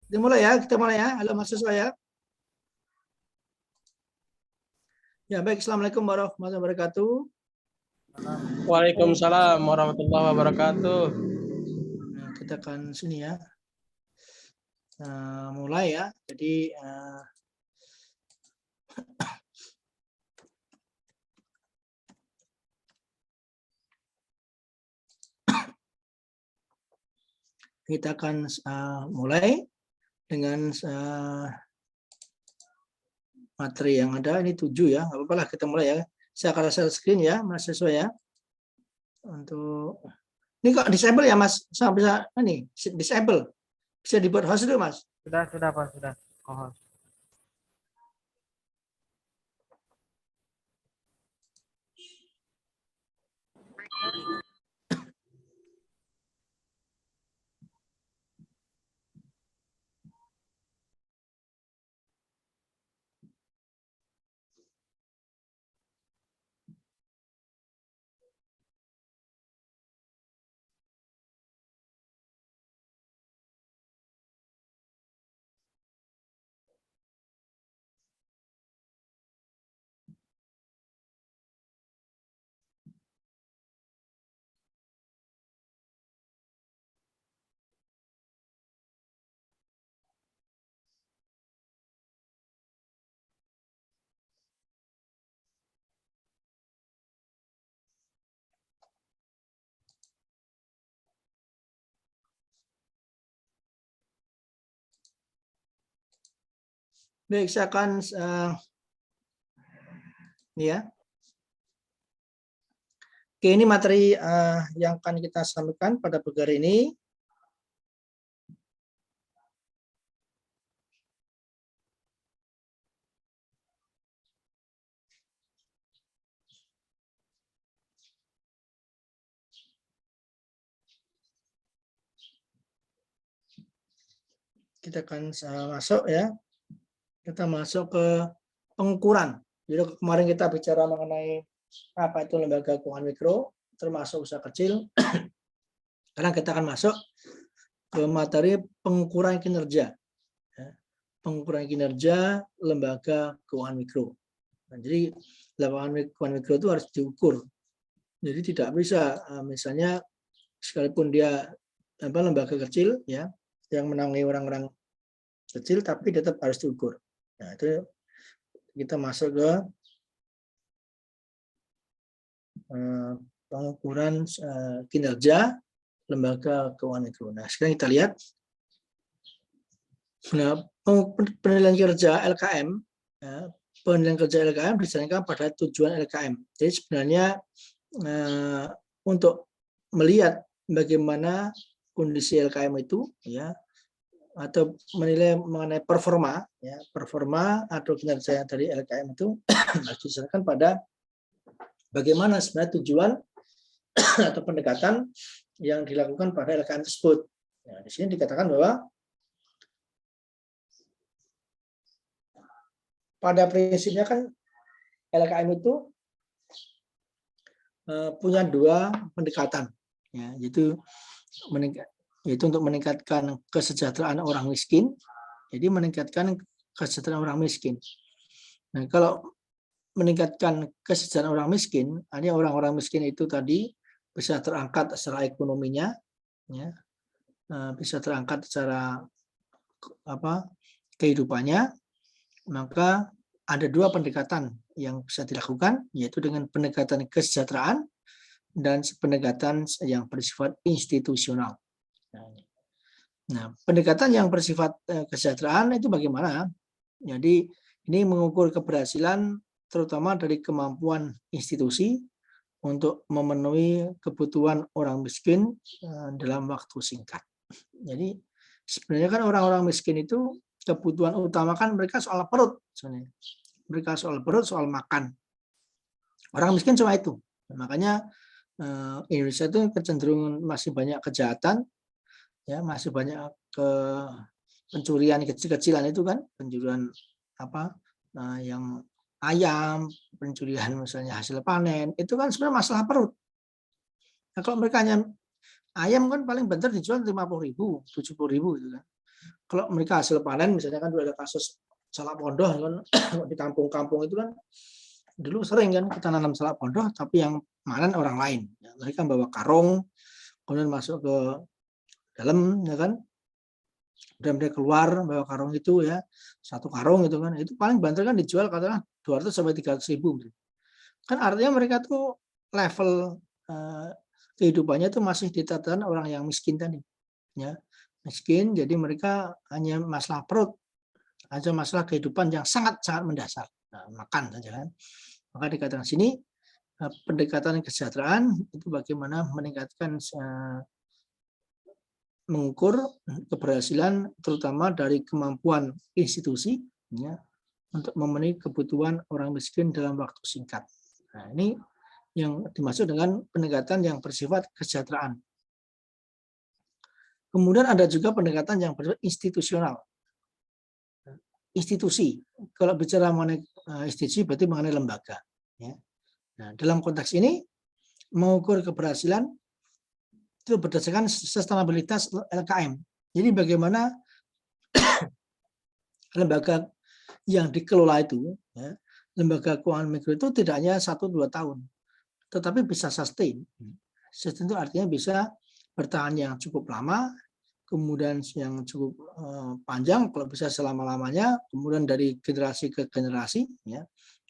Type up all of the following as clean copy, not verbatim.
Kita mulai ya. Halo mahasiswa ya. Ya baik, Assalamualaikum warahmatullahi wabarakatuh. Waalaikumsalam warahmatullahi wabarakatuh. Nah, kita akan sini ya. Mulai ya. Jadi kita akan mulai dengan materi yang ada. Ini 7 ya. Nggak apa-apa lah, kita mulai ya. Saya akan share screen ya, mahasiswa ya. Untuk ini kok disable ya, Mas? Saya bisa ini disable. Bisa dibuat host dulu, Mas. Sudah Pak, sudah. Baik, saya akan ini ya. Oke, ini materi yang akan kita sampaikan pada pagi hari ini. Kita akan masuk ya. Kita masuk ke pengukuran. Jadi kemarin kita bicara mengenai apa itu lembaga keuangan mikro, termasuk usaha kecil. Sekarang kita akan masuk ke materi pengukuran kinerja. Pengukuran kinerja lembaga keuangan mikro. Nah, jadi lembaga keuangan mikro itu harus diukur. Jadi tidak bisa misalnya sekalipun dia lembaga kecil ya yang menangani orang-orang kecil tapi tetap harus diukur. Nah, itu kita masuk ke pengukuran kinerja lembaga keuangan mikro. Nah, sekarang kita lihat. Nah, penilaian kerja LKM, ya, penilaian kerja LKM dijalankan pada tujuan LKM. Jadi sebenarnya untuk melihat bagaimana kondisi LKM itu, ya, atau menilai mengenai performa, ya, performa atau kinerja dari LKM itu harus dijalankan pada bagaimana sebenarnya tujuan atau pendekatan yang dilakukan pada LKM tersebut. Nah, di sini dikatakan bahwa pada prinsipnya kan LKM itu punya dua pendekatan, ya, yaitu untuk meningkatkan kesejahteraan orang miskin. Jadi meningkatkan kesejahteraan orang miskin. Nah, kalau meningkatkan kesejahteraan orang miskin, artinya orang-orang miskin itu tadi bisa terangkat secara ekonominya, ya, bisa terangkat secara kehidupannya, maka ada dua pendekatan yang bisa dilakukan, yaitu dengan pendekatan kesejahteraan dan pendekatan yang bersifat institusional. Nah, pendekatan yang bersifat kesejahteraan itu bagaimana? Jadi ini mengukur keberhasilan terutama dari kemampuan institusi untuk memenuhi kebutuhan orang miskin dalam waktu singkat. Jadi sebenarnya kan orang-orang miskin itu kebutuhan utama kan mereka soal perut. Mereka soal perut, soal makan. Orang miskin cuma itu. Makanya Indonesia itu kecenderungan masih banyak kejahatan, ya, masih banyak pencurian kecil-kecilan itu kan, pencurian yang ayam, pencurian misalnya hasil panen, itu kan sebenarnya masalah perut. Nah, kalau mereka hanya ayam kan paling bentar dijual 50.000, 70.000 gitu kan. Kalau mereka hasil panen, misalnya kan dulu ada kasus salak pondoh kan di kampung-kampung itu kan dulu sering kan kita nanam salak pondoh, tapi yang panen orang lain. Ya, mereka bawa karung, kemudian masuk ke dalam, ya kan, dan dia keluar bawa karung itu ya, satu karung itu kan, itu paling banter kan dijual katakanlah 200 sampai 300 ribu. Kan artinya mereka tuh level kehidupannya itu masih di tataran orang yang miskin tadi, ya miskin. Jadi mereka hanya masalah perut, aja masalah kehidupan yang sangat-sangat mendasar, makan saja kan. Maka dikatakan sini pendekatan kesejahteraan itu bagaimana meningkatkan mengukur keberhasilan terutama dari kemampuan institusi ya, untuk memenuhi kebutuhan orang miskin dalam waktu singkat. Nah, ini yang dimaksud dengan pendekatan yang bersifat kesejahteraan. Kemudian ada juga pendekatan yang bersifat institusional. Institusi, kalau bicara mengenai institusi berarti mengenai lembaga. Ya. Nah, dalam konteks ini mengukur keberhasilan itu berdasarkan sustainabilitas LKM. Jadi bagaimana lembaga yang dikelola itu, ya, lembaga keuangan mikro itu tidak hanya 1-2 tahun, tetapi bisa sustain. Sustain itu artinya bisa bertahan yang cukup lama, kemudian yang cukup panjang, kalau bisa selama-lamanya, kemudian dari generasi ke generasi, ya,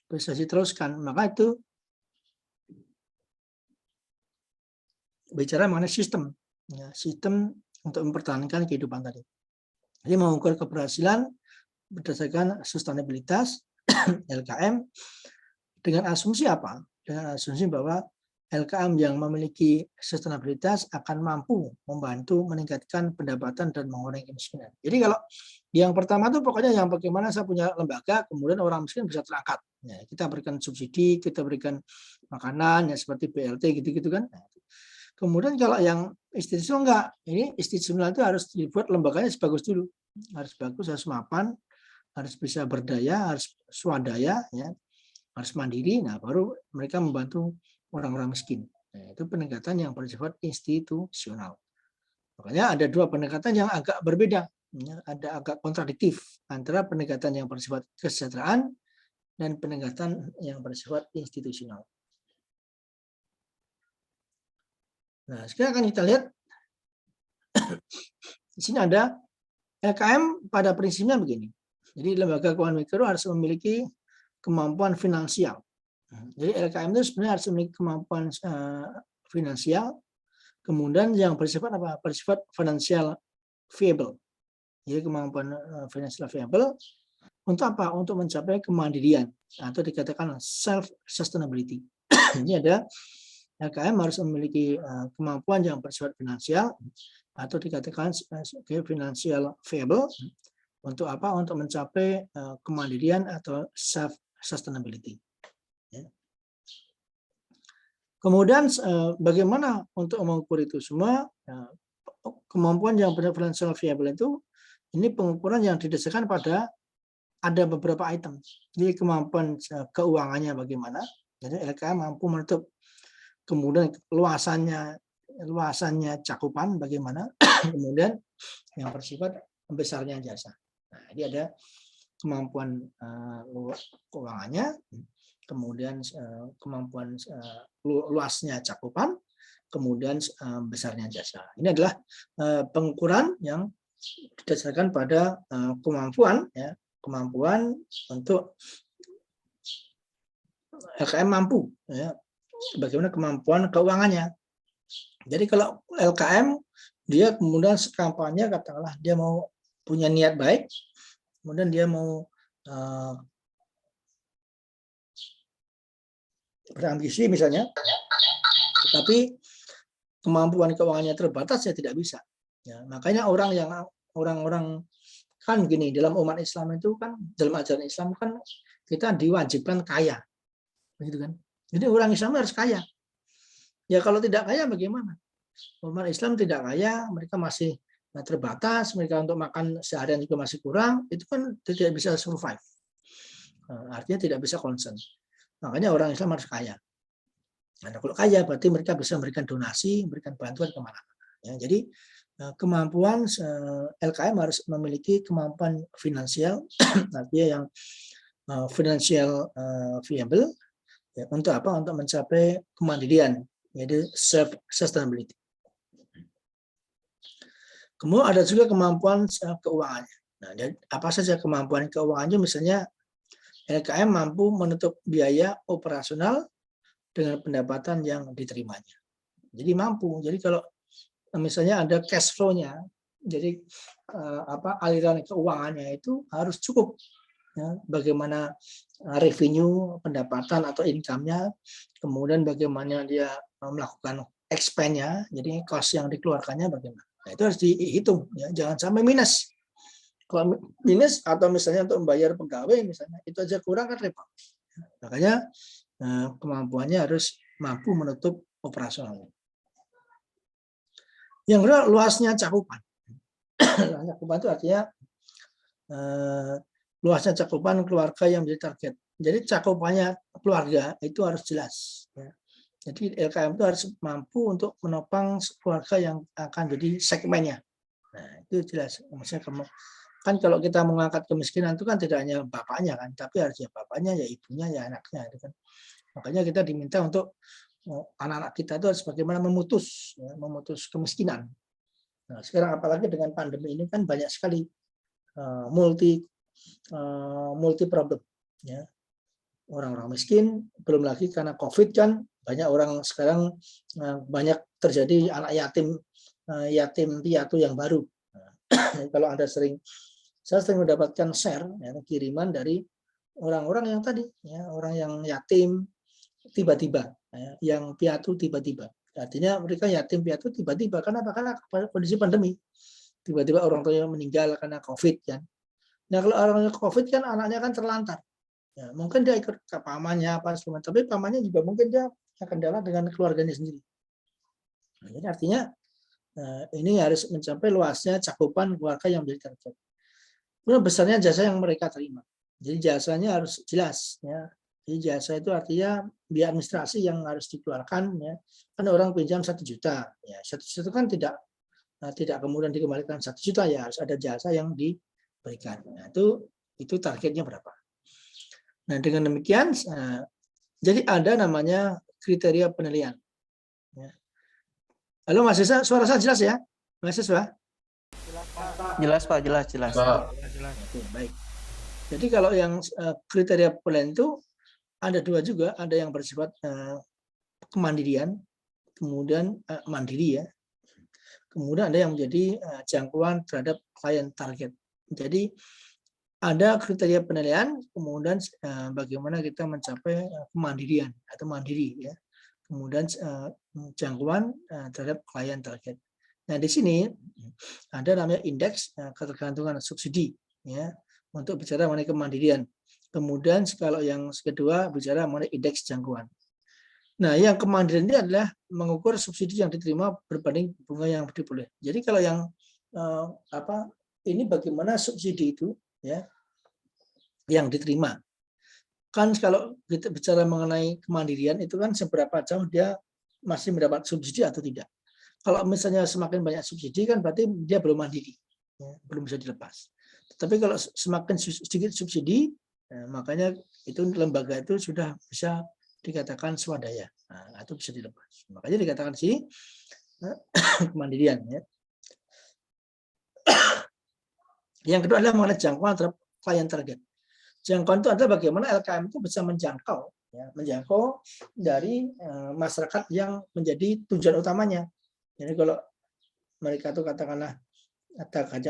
bisa diteruskan. Maka itu bicara mengenai sistem, ya, sistem untuk mempertahankan kehidupan tadi. Jadi mengukur keberhasilan berdasarkan sustainabilitas LKM dengan asumsi apa? Dengan asumsi bahwa LKM yang memiliki sustainabilitas akan mampu membantu meningkatkan pendapatan dan mengurangi kemiskinan. Jadi kalau yang pertama itu pokoknya yang bagaimana saya punya lembaga, kemudian orang miskin bisa terangkat. Ya, kita berikan subsidi, kita berikan makanan, ya seperti BLT gitu-gitu kan. Kemudian kalau yang institusional enggak, ini institusional itu harus dibuat lembaganya sebagus dulu, harus bagus, harus mapan, harus bisa berdaya, harus swadaya, ya, harus mandiri. Nah, baru mereka membantu orang-orang miskin. Nah, itu pendekatan yang bersifat institusional. Makanya ada dua pendekatan yang agak berbeda, ya, ada agak kontradiktif antara pendekatan yang bersifat kesejahteraan dan pendekatan yang bersifat institusional. Nah, sekarang akan kita lihat di sini ada LKM pada prinsipnya begini. Jadi lembaga keuangan mikro harus memiliki kemampuan finansial. Jadi LKM itu sebenarnya harus memiliki kemampuan finansial, kemudian yang bersifat apa? Bersifat financial viable. Jadi kemampuan financial viable untuk apa? Untuk mencapai kemandirian atau dikatakan self sustainability. Ini ada LKM harus memiliki kemampuan yang bersifat finansial atau dikatakan sebagai financial viable untuk apa? Untuk mencapai kemandirian atau self sustainability. Ya. Kemudian bagaimana untuk mengukur itu semua? Kemampuan yang bersifat financial viable itu ini pengukuran yang didasarkan pada ada beberapa item. Jadi kemampuan keuangannya bagaimana? Jadi LKM mampu menutup. Kemudian luasannya cakupan bagaimana, kemudian yang bersifat besarnya jasa. Nah, ini ada kemampuan keuangannya, kemudian kemampuan luasnya cakupan, kemudian besarnya jasa. Ini adalah pengukuran yang didasarkan pada kemampuan, ya, kemampuan untuk LKM mampu, ya, bagaimana kemampuan keuangannya. Jadi kalau LKM dia kemudian kampanye katakanlah dia mau punya niat baik, kemudian dia mau berambisi misalnya, tetapi kemampuan keuangannya terbatas, ya tidak bisa. Ya, makanya orang-orang kan gini, dalam umat Islam itu kan, dalam ajaran Islam kan kita diwajibkan kaya, begitu kan? Jadi orang Islam harus kaya. Ya kalau tidak kaya bagaimana? Umat Islam tidak kaya, mereka masih terbatas, mereka untuk makan seharian juga masih kurang, itu kan tidak bisa survive. Artinya tidak bisa concern. Makanya orang Islam harus kaya. Nah, kalau kaya berarti mereka bisa memberikan donasi, memberikan bantuan kemana-mana. Ya, jadi kemampuan LKM harus memiliki kemampuan finansial, artinya yang financial viable, ya, untuk apa? Untuk mencapai kemandirian, yaitu self sustainability. Kemudian ada juga kemampuan keuangannya. Nah, dan apa saja kemampuan keuangannya? Misalnya LKM mampu menutup biaya operasional dengan pendapatan yang diterimanya. Jadi mampu. Jadi kalau misalnya ada cash flow-nya, jadi aliran keuangannya itu harus cukup. Ya, bagaimana revenue, pendapatan atau income-nya, kemudian bagaimana dia melakukan expense-nya, jadi cost yang dikeluarkannya bagaimana. Nah, itu harus dihitung, ya, jangan sampai minus. Kalau minus atau misalnya untuk membayar pegawai misalnya, itu aja kurang kan repot. Makanya kemampuannya harus mampu menutup operasional. Yang kedua, luasnya cakupan. Cakupan itu artinya luasnya cakupan keluarga yang menjadi target. Jadi cakupannya keluarga itu harus jelas. Ya. Jadi LKM itu harus mampu untuk menopang keluarga yang akan jadi segmennya. Nah, itu jelas. Maksudnya kan kalau kita mengangkat kemiskinan itu kan tidak hanya bapaknya kan, tapi harus ya bapaknya, ya ibunya, ya anaknya. Itu kan. Makanya kita diminta untuk anak-anak kita itu harus bagaimana memutus kemiskinan. Nah, sekarang apalagi dengan pandemi ini kan banyak sekali multi problem, ya, orang-orang miskin, belum lagi karena COVID kan banyak orang sekarang banyak terjadi anak yatim piatu yang baru. Kalau Anda saya sering mendapatkan share, ya, kiriman dari orang-orang yang tadi, ya, orang yang yatim tiba-tiba, ya, yang piatu tiba-tiba. Artinya mereka yatim piatu tiba-tiba karena kondisi pandemi. Tiba-tiba orang tuanya meninggal karena COVID kan. Nah, kalau orang COVID kan anaknya kan terlantar. Ya, mungkin dia ikut ke pamannya apa semua, tapi pamannya juga mungkin dia kendala dengan keluarganya sendiri. Nah, jadi artinya ini harus mencapai luasnya cakupan keluarga yang menjadi target. Kemudian besarnya jasa yang mereka terima. Jadi jasanya harus jelas, ya. Jadi jasa itu artinya biaya administrasi yang harus dikeluarkan, ya. Kan orang pinjam 1 juta, ya 1 juta itu kan tidak kemudian dikembalikan 1 juta, ya harus ada jasa yang diberikan. Nah, itu targetnya berapa. Nah, dengan demikian jadi ada namanya kriteria penilaian. Ya. Halo Mas Isa, suara saya jelas ya? Mas Isa? Jelas Pak, jelas. Oke, baik. Jadi kalau yang kriteria penilaian itu ada 2 juga, ada yang bersifat kemandirian, kemudian mandiri, ya. Kemudian ada yang menjadi jangkauan terhadap klien target. Jadi ada kriteria penilaian, kemudian bagaimana kita mencapai kemandirian atau mandiri, ya. Kemudian jangkauan terhadap klien target. Nah, di sini ada namanya indeks ketergantungan subsidi, ya, untuk bicara mengenai kemandirian. Kemudian kalau yang kedua bicara mengenai indeks jangkauan. Nah, yang kemandirian ini adalah mengukur subsidi yang diterima berbanding bunga yang diperoleh. Jadi kalau yang ini bagaimana subsidi itu, ya, yang diterima. Kan kalau kita bicara mengenai kemandirian itu kan seberapa jauh dia masih mendapat subsidi atau tidak. Kalau misalnya semakin banyak subsidi kan berarti dia belum mandiri, ya, belum bisa dilepas. Tapi kalau semakin sedikit subsidi, makanya itu lembaga itu sudah bisa dikatakan swadaya, nah, itu bisa dilepas. Makanya dikatakan sih kemandirian. Ya. Yang kedua adalah mengenai jangkauan terhadap klien target. Jangkauan itu adalah bagaimana LKM itu bisa menjangkau, ya, menjangkau dari masyarakat yang menjadi tujuan utamanya. Jadi kalau mereka itu katakanlah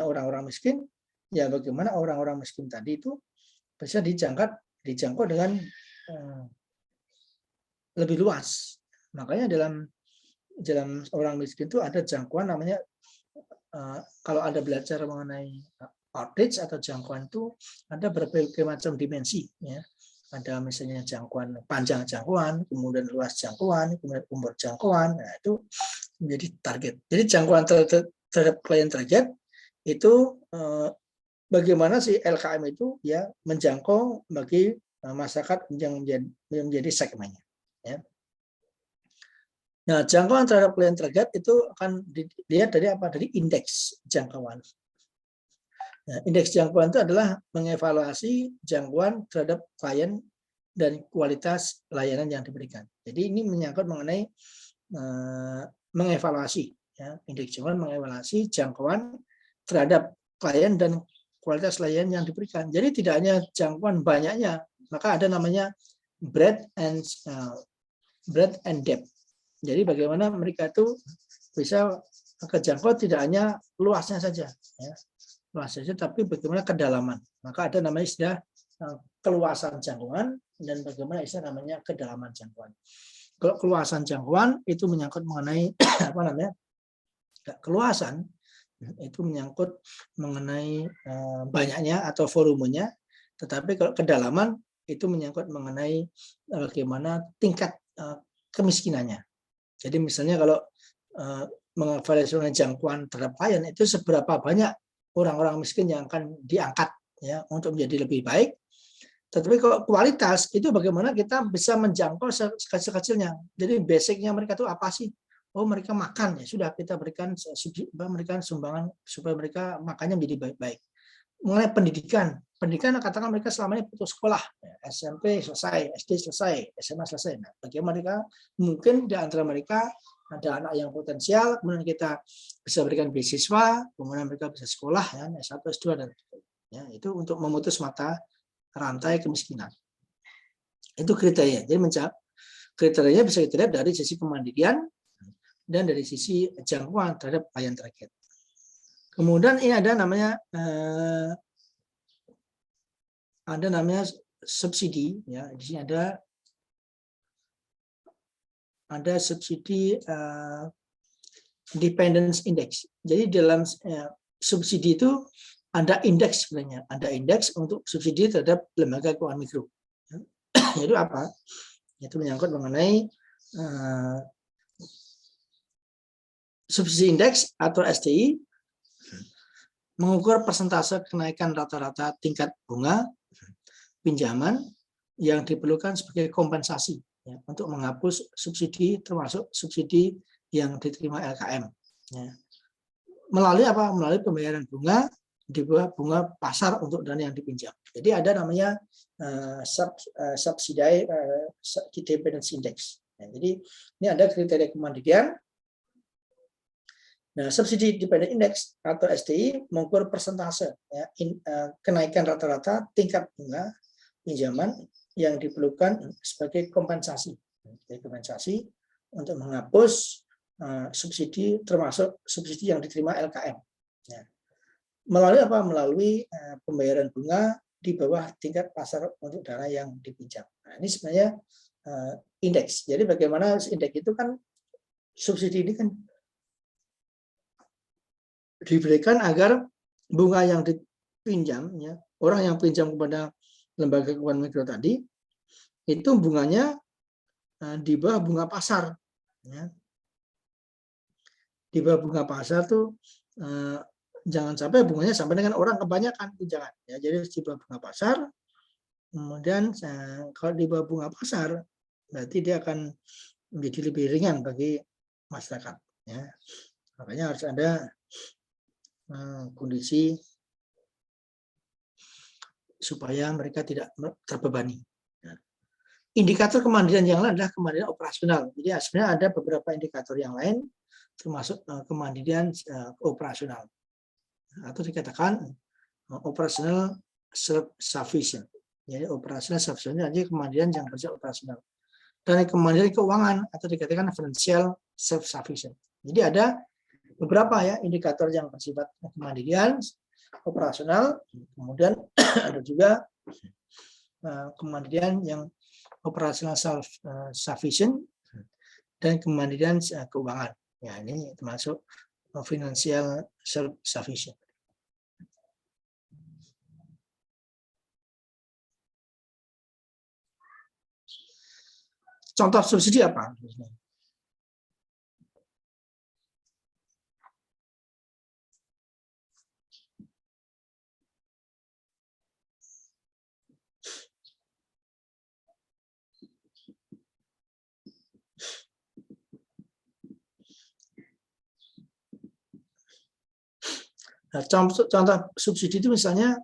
orang-orang miskin, ya bagaimana orang-orang miskin tadi itu bisa dijangkau dengan lebih luas. Makanya dalam orang miskin itu ada jangkauan namanya, kalau Anda belajar mengenai outreach atau jangkauan itu ada berbagai macam dimensi, ya. Ada misalnya jangkauan panjang jangkauan, kemudian luas jangkauan, kemudian umur jangkauan. Nah, itu menjadi target. Jadi jangkauan terhadap klien target itu bagaimana si LKM itu, ya, menjangkau bagi masyarakat yang menjadi segmennya, ya. Nah, jangkauan terhadap klien target itu akan dilihat dari apa? Dari indeks jangkauan. Nah, indeks jangkauan itu adalah mengevaluasi jangkauan terhadap klien dan kualitas layanan yang diberikan. Jadi ini menyangkut mengenai mengevaluasi, ya, indeks jangkauan mengevaluasi jangkauan terhadap klien dan kualitas layanan yang diberikan. Jadi tidak hanya jangkauan banyaknya, maka ada namanya breadth and depth. Jadi bagaimana mereka itu bisa kejangkau tidak hanya luasnya saja, ya, luas saja, tapi bagaimana kedalaman. Maka ada namanya istilah keluasan jangkauan dan bagaimana istilah namanya kedalaman jangkauan. Kalau keluasan jangkauan itu menyangkut mengenai apa namanya keluasan, itu menyangkut mengenai banyaknya atau volumenya, tetapi kalau kedalaman itu menyangkut mengenai bagaimana tingkat kemiskinannya. Jadi misalnya kalau mengevaluasi jangkauan terhadap klien itu seberapa banyak orang-orang miskin yang akan diangkat, ya, untuk menjadi lebih baik. Tetapi kalau kualitas itu bagaimana kita bisa menjangkau sekecil-kecilnya. Jadi basicnya mereka itu apa sih? Oh, mereka makan, ya sudah kita berikan sumbangan supaya mereka makannya menjadi baik-baik. Mengenai pendidikan katakan mereka selama ini putus sekolah, SMP selesai, SD selesai, SMA selesai. Nah, bagaimana mereka mungkin di antara mereka ada anak yang potensial, kemudian kita bisa berikan beasiswa, kemudian mereka bisa sekolah, ya, S1, S2 dan ya, itu untuk memutus mata rantai kemiskinan. Itu kriteria. Jadi kriterianya bisa kita lihat dari sisi kemandirian dan dari sisi jangkauan terhadap klien target. Kemudian ini ada namanya subsidi, ya. Di sini ada subsidi dependence index. Jadi dalam subsidi itu ada indeks sebenarnya, ada indeks untuk subsidi terhadap lembaga keuangan mikro. Itu apa? Itu menyangkut mengenai subsidi indeks atau STI, mengukur persentase kenaikan rata-rata tingkat bunga pinjaman yang diperlukan sebagai kompensasi, ya, untuk menghapus subsidi, termasuk subsidi yang diterima LKM. Ya. Melalui apa? Melalui pembayaran bunga di bawah bunga pasar untuk dana yang dipinjam. Jadi ada namanya subsidi dependence index. Ya, jadi ini ada kriteria kemandirian. Nah, subsidi dependent index atau SDI mengukur persentase, ya, kenaikan rata-rata tingkat bunga pinjaman yang diperlukan sebagai kompensasi. Jadi kompensasi untuk menghapus subsidi, termasuk subsidi yang diterima LKM. Ya. Melalui apa? Melalui pembayaran bunga di bawah tingkat pasar untuk dana yang dipinjam. Nah, ini sebenarnya indeks. Jadi bagaimana indeks itu kan, subsidi ini kan diberikan agar bunga yang dipinjam, ya, orang yang pinjam kepada lembaga keuangan mikro tadi itu bunganya di bawah bunga pasar, ya. Di bawah bunga pasar tuh jangan sampai bunganya sampai dengan orang kebanyakan, itu jangan, ya. Jadi di bawah bunga pasar. Kemudian kalau di bawah bunga pasar berarti dia akan menjadi lebih ringan bagi masyarakat, ya. Makanya harus ada kondisi supaya mereka tidak terbebani. Indikator kemandirian yang lain adalah kemandirian operasional. Jadi sebenarnya ada beberapa indikator yang lain, termasuk kemandirian operasional, atau dikatakan operational self-sufficient. Jadi operational sufficient jadi kemandirian yang bersifat operasional. Dan kemandirian keuangan atau dikatakan financial self-sufficient. Jadi ada beberapa, ya, indikator yang bersifat kemandirian operasional, kemudian ada juga kemandirian yang operasional self-sufficient dan kemandirian keuangan. Ya, ini termasuk financial self-sufficient. Contoh subsidi apa? Nah, contoh subsidi itu misalnya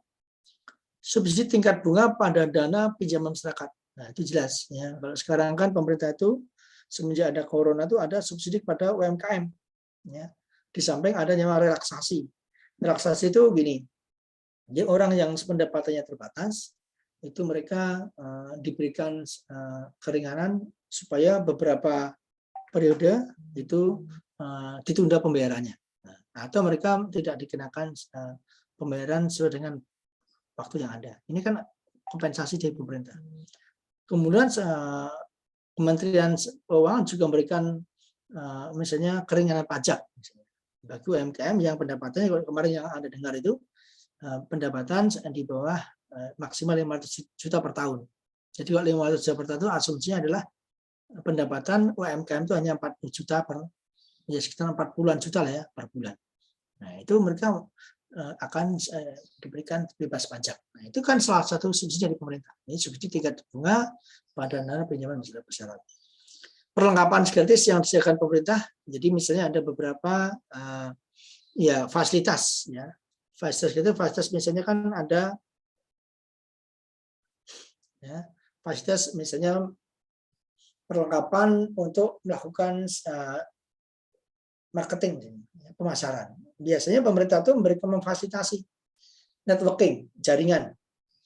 subsidi tingkat bunga pada dana pinjaman masyarakat. Nah, itu jelas ya. Kalau sekarang kan pemerintah itu semenjak ada corona itu ada subsidi pada UMKM ya. Di samping adanya relaksasi. Relaksasi itu gini. Jadi orang yang pendapatannya terbatas itu mereka diberikan keringanan supaya beberapa periode itu ditunda pembayarannya. Nah, atau mereka tidak dikenakan pembayaran sesuai dengan waktu yang ada. Ini kan kompensasi dari pemerintah. Kemudian Kementerian Keuangan juga memberikan misalnya keringanan pajak bagi UMKM yang pendapatannya kemarin yang Anda dengar itu pendapatan di bawah maksimal 500 juta per tahun. Jadi kalau 500 juta per tahun asumsinya adalah pendapatan UMKM itu hanya 40 juta ya sekitar 40-an juta lah ya per bulan. Nah, itu mereka akan diberikan bebas pajak. Nah, itu kan salah satu subsidi dari pemerintah. Ini subsidi tingkat bunga pada dana pinjaman masyarakat. Perlengkapan gratis yang disediakan pemerintah. Jadi misalnya ada beberapa ya fasilitas ya. Fasilitas misalnya kan ada ya, fasilitas misalnya perlengkapan untuk melakukan marketing, pemasaran. Biasanya pemerintah itu memberikan memfasilitasi networking, jaringan.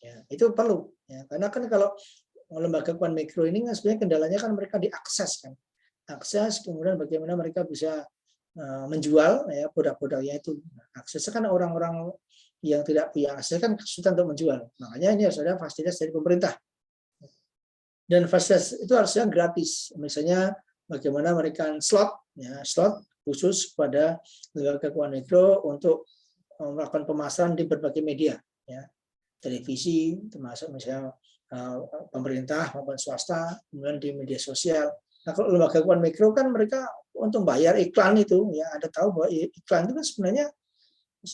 Ya, itu perlu. Ya, karena kan kalau lembaga keuangan mikro ini sebenarnya kendalanya kan mereka diakses kan. Akses, kemudian bagaimana mereka bisa menjual ya produk-produknya itu. Aksesnya kan orang-orang yang tidak punya akses kan kesulitan untuk menjual. Makanya ini harus ada fasilitas dari pemerintah. Dan fasilitas itu harusnya gratis. Misalnya bagaimana mereka slot khusus pada lembaga keuangan mikro untuk melakukan pemasaran di berbagai media, ya, televisi, termasuk misalnya pemerintah maupun swasta, kemudian di media sosial. Nah, kalau lembaga keuangan mikro kan mereka untuk bayar iklan itu, ya, Anda tahu bahwa iklan itu kan sebenarnya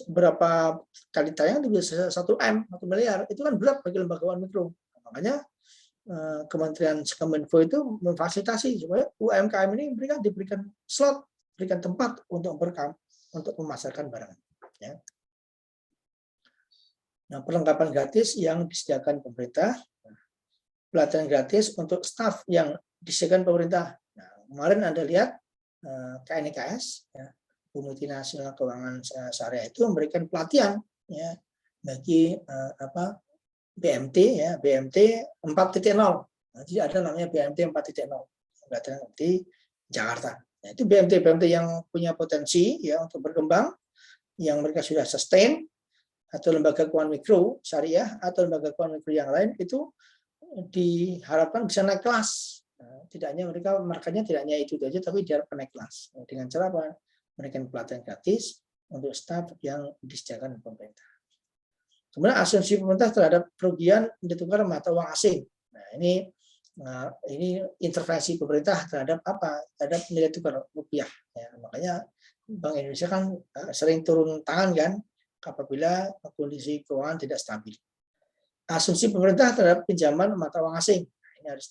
berapa kali tayang itu bisa 1 M, 1 miliar, itu kan berat bagi lembaga keuangan mikro. Makanya Kementerian Kominfo itu memfasilitasi supaya UMKM ini diberikan slot, berikan tempat untuk memasarkan barang. Ya. Nah, perlengkapan gratis yang disediakan pemerintah, pelatihan gratis untuk staf yang disediakan pemerintah. Nah, kemarin Anda lihat KNKS, ya, Komite Nasional Keuangan Syariah itu memberikan pelatihan ya bagi BMT ya, BMT 4.0. Jadi ada namanya BMT 4.0. Pelatihan di Jakarta. Nah, itu BMT yang punya potensi ya untuk berkembang, yang mereka sudah sustain, atau lembaga keuangan mikro syariah atau lembaga keuangan mikro yang lain itu diharapkan bisa naik kelas. Nah, tidak hanya marketnya tidak hanya itu saja, tapi diharapkan naik kelas. Nah, dengan cara apa? Memberikan pelatihan gratis untuk staf yang disediakan pemerintah. Kemudian asumsi pemerintah terhadap kerugian ditukar mata uang asing. Nah, ini intervensi pemerintah terhadap apa? Terhadap nilai tukar rupiah. Ya, makanya Bank Indonesia kan sering turun tangan kan apabila kondisi keuangan tidak stabil. Asumsi pemerintah terhadap pinjaman mata uang asing. Nah, ini harus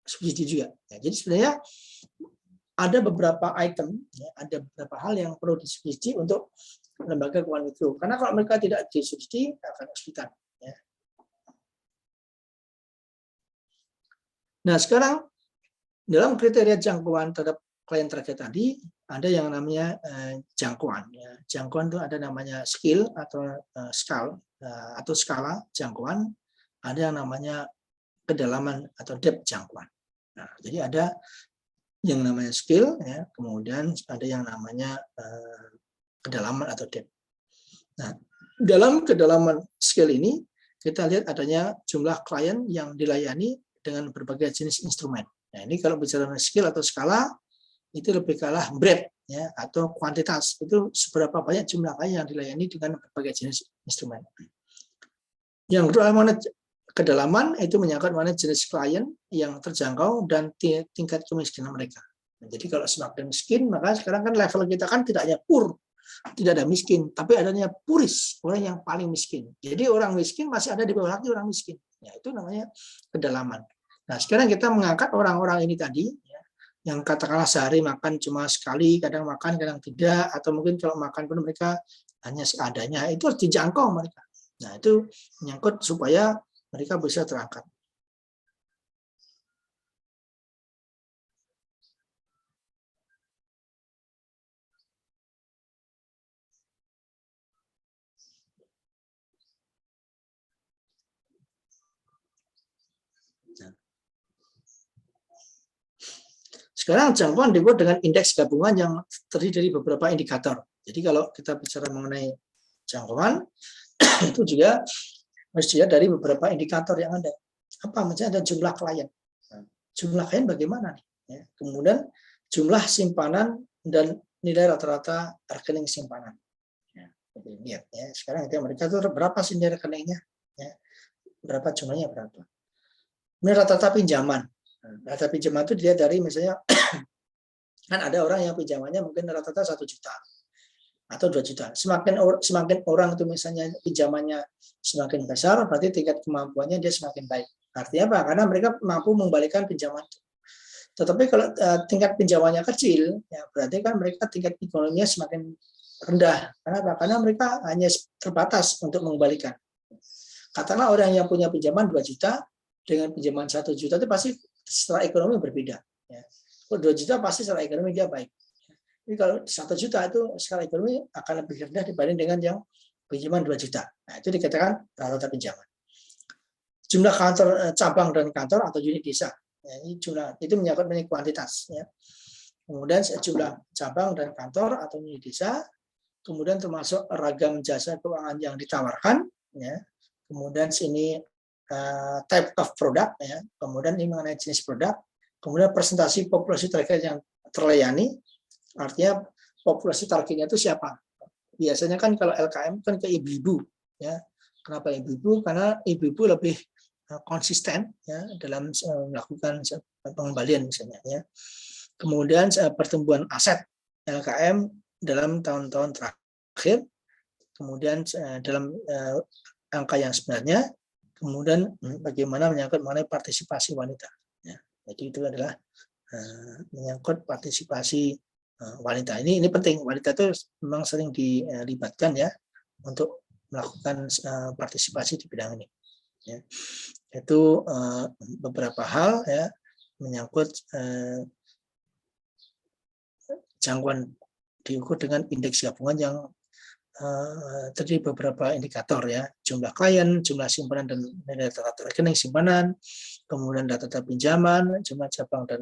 subsidi juga. Ya, jadi sebenarnya ada beberapa item, ya, ada beberapa hal yang perlu disubsidi untuk lembaga keuangan mikro. Karena kalau mereka tidak disubsidi akan kesulitan. Ya. Nah, sekarang dalam kriteria jangkauan terhadap klien target tadi ada yang namanya jangkauan. Ya. Jangkauan itu ada namanya skill atau skala jangkauan. Ada yang namanya kedalaman atau depth jangkauan. Nah, jadi ada yang namanya skill, ya, kemudian ada yang namanya kedalaman atau depth. Nah, dalam kedalaman skill ini kita lihat adanya jumlah klien yang dilayani dengan berbagai jenis instrumen. Nah, ini kalau bicara skill atau skala itu lebih kalah breadth ya atau kuantitas. Itu seberapa banyak jumlah klien yang dilayani dengan berbagai jenis instrumen. Yang kedua, kedalaman itu menyangkut mana jenis klien yang terjangkau dan tingkat kemiskinan mereka. Nah, jadi kalau semakin miskin, maka sekarang kan level kita kan tidak hanya poor, tidak ada miskin, tapi adanya puris, orang yang paling miskin. Jadi orang miskin masih ada di bawah lagi orang miskin. Ya, itu namanya kedalaman. Nah, sekarang kita mengangkat orang-orang ini tadi, ya, yang katakanlah sehari makan cuma sekali, kadang makan, kadang tidak, atau mungkin kalau makan pun mereka hanya seadanya, itu harus dijangkau mereka. Nah, itu menyangkut supaya mereka bisa terangkat. Sekarang jangkauan dibuat dengan indeks gabungan yang terdiri dari beberapa indikator. Jadi kalau kita bicara mengenai jangkauan, itu juga harus dilihat dari beberapa indikator yang ada. Apa? Misalnya ada jumlah klien. Jumlah klien bagaimana nih? Ya. Kemudian jumlah simpanan dan nilai rata-rata rekening simpanan. Ya. Lihat ya. Sekarang itu mereka itu berapa sih nilai rekeningnya? Ya. Berapa jumlahnya berapa? Ini rata-rata pinjaman. Rata pinjaman itu dilihat dari misalnya kan ada orang yang pinjamannya mungkin rata-rata 1 juta atau 2 juta. Semakin orang itu misalnya pinjamannya semakin besar, berarti tingkat kemampuannya dia semakin baik. Artinya apa? Karena mereka mampu mengembalikan pinjaman itu. Tetapi kalau tingkat pinjamannya kecil, ya berarti kan mereka tingkat ekonominya semakin rendah. Kenapa? Karena mereka hanya terbatas untuk mengembalikan. Katakanlah orang yang punya pinjaman 2 juta dengan pinjaman 1 juta itu pasti secara ekonomi berbeda. Ya. Kalau 2 juta pasti secara ekonomi dia baik. Tapi kalau 1 juta itu secara ekonomi akan lebih rendah dibanding dengan yang pinjaman 2 juta. Nah, itu dikatakan rata-rata pinjaman. Jumlah kantor cabang dan kantor atau unit desa. Ya, ini jumlah itu menyangkut mengenai kuantitas. Ya. Kemudian jumlah cabang dan kantor atau unit desa. Kemudian termasuk ragam jasa keuangan yang ditawarkan. Ya. Kemudian sini type of product. Ya. Kemudian ini mengenai jenis produk. Kemudian presentasi populasi target yang terlayani. Artinya populasi targetnya itu siapa? Biasanya kan kalau LKM kan ke ibu-ibu. Ya. Kenapa ibu-ibu? Karena ibu-ibu lebih konsisten ya dalam melakukan pengembalian misalnya ya. Kemudian pertumbuhan aset LKM dalam tahun-tahun terakhir, kemudian dalam angka yang sebenarnya, kemudian bagaimana menyangkut mengenai partisipasi wanita ya. Jadi itu adalah menyangkut partisipasi wanita. Ini penting, wanita itu memang sering dilibatkan ya untuk melakukan partisipasi di bidang ini ya. Itu beberapa hal ya menyangkut jangkauan diukur dengan indeks gabungan yang terdiri beberapa indikator ya, jumlah klien, jumlah simpanan dan nilai rata-rata rekening simpanan, kemudian data pinjaman, jumlah cabang dan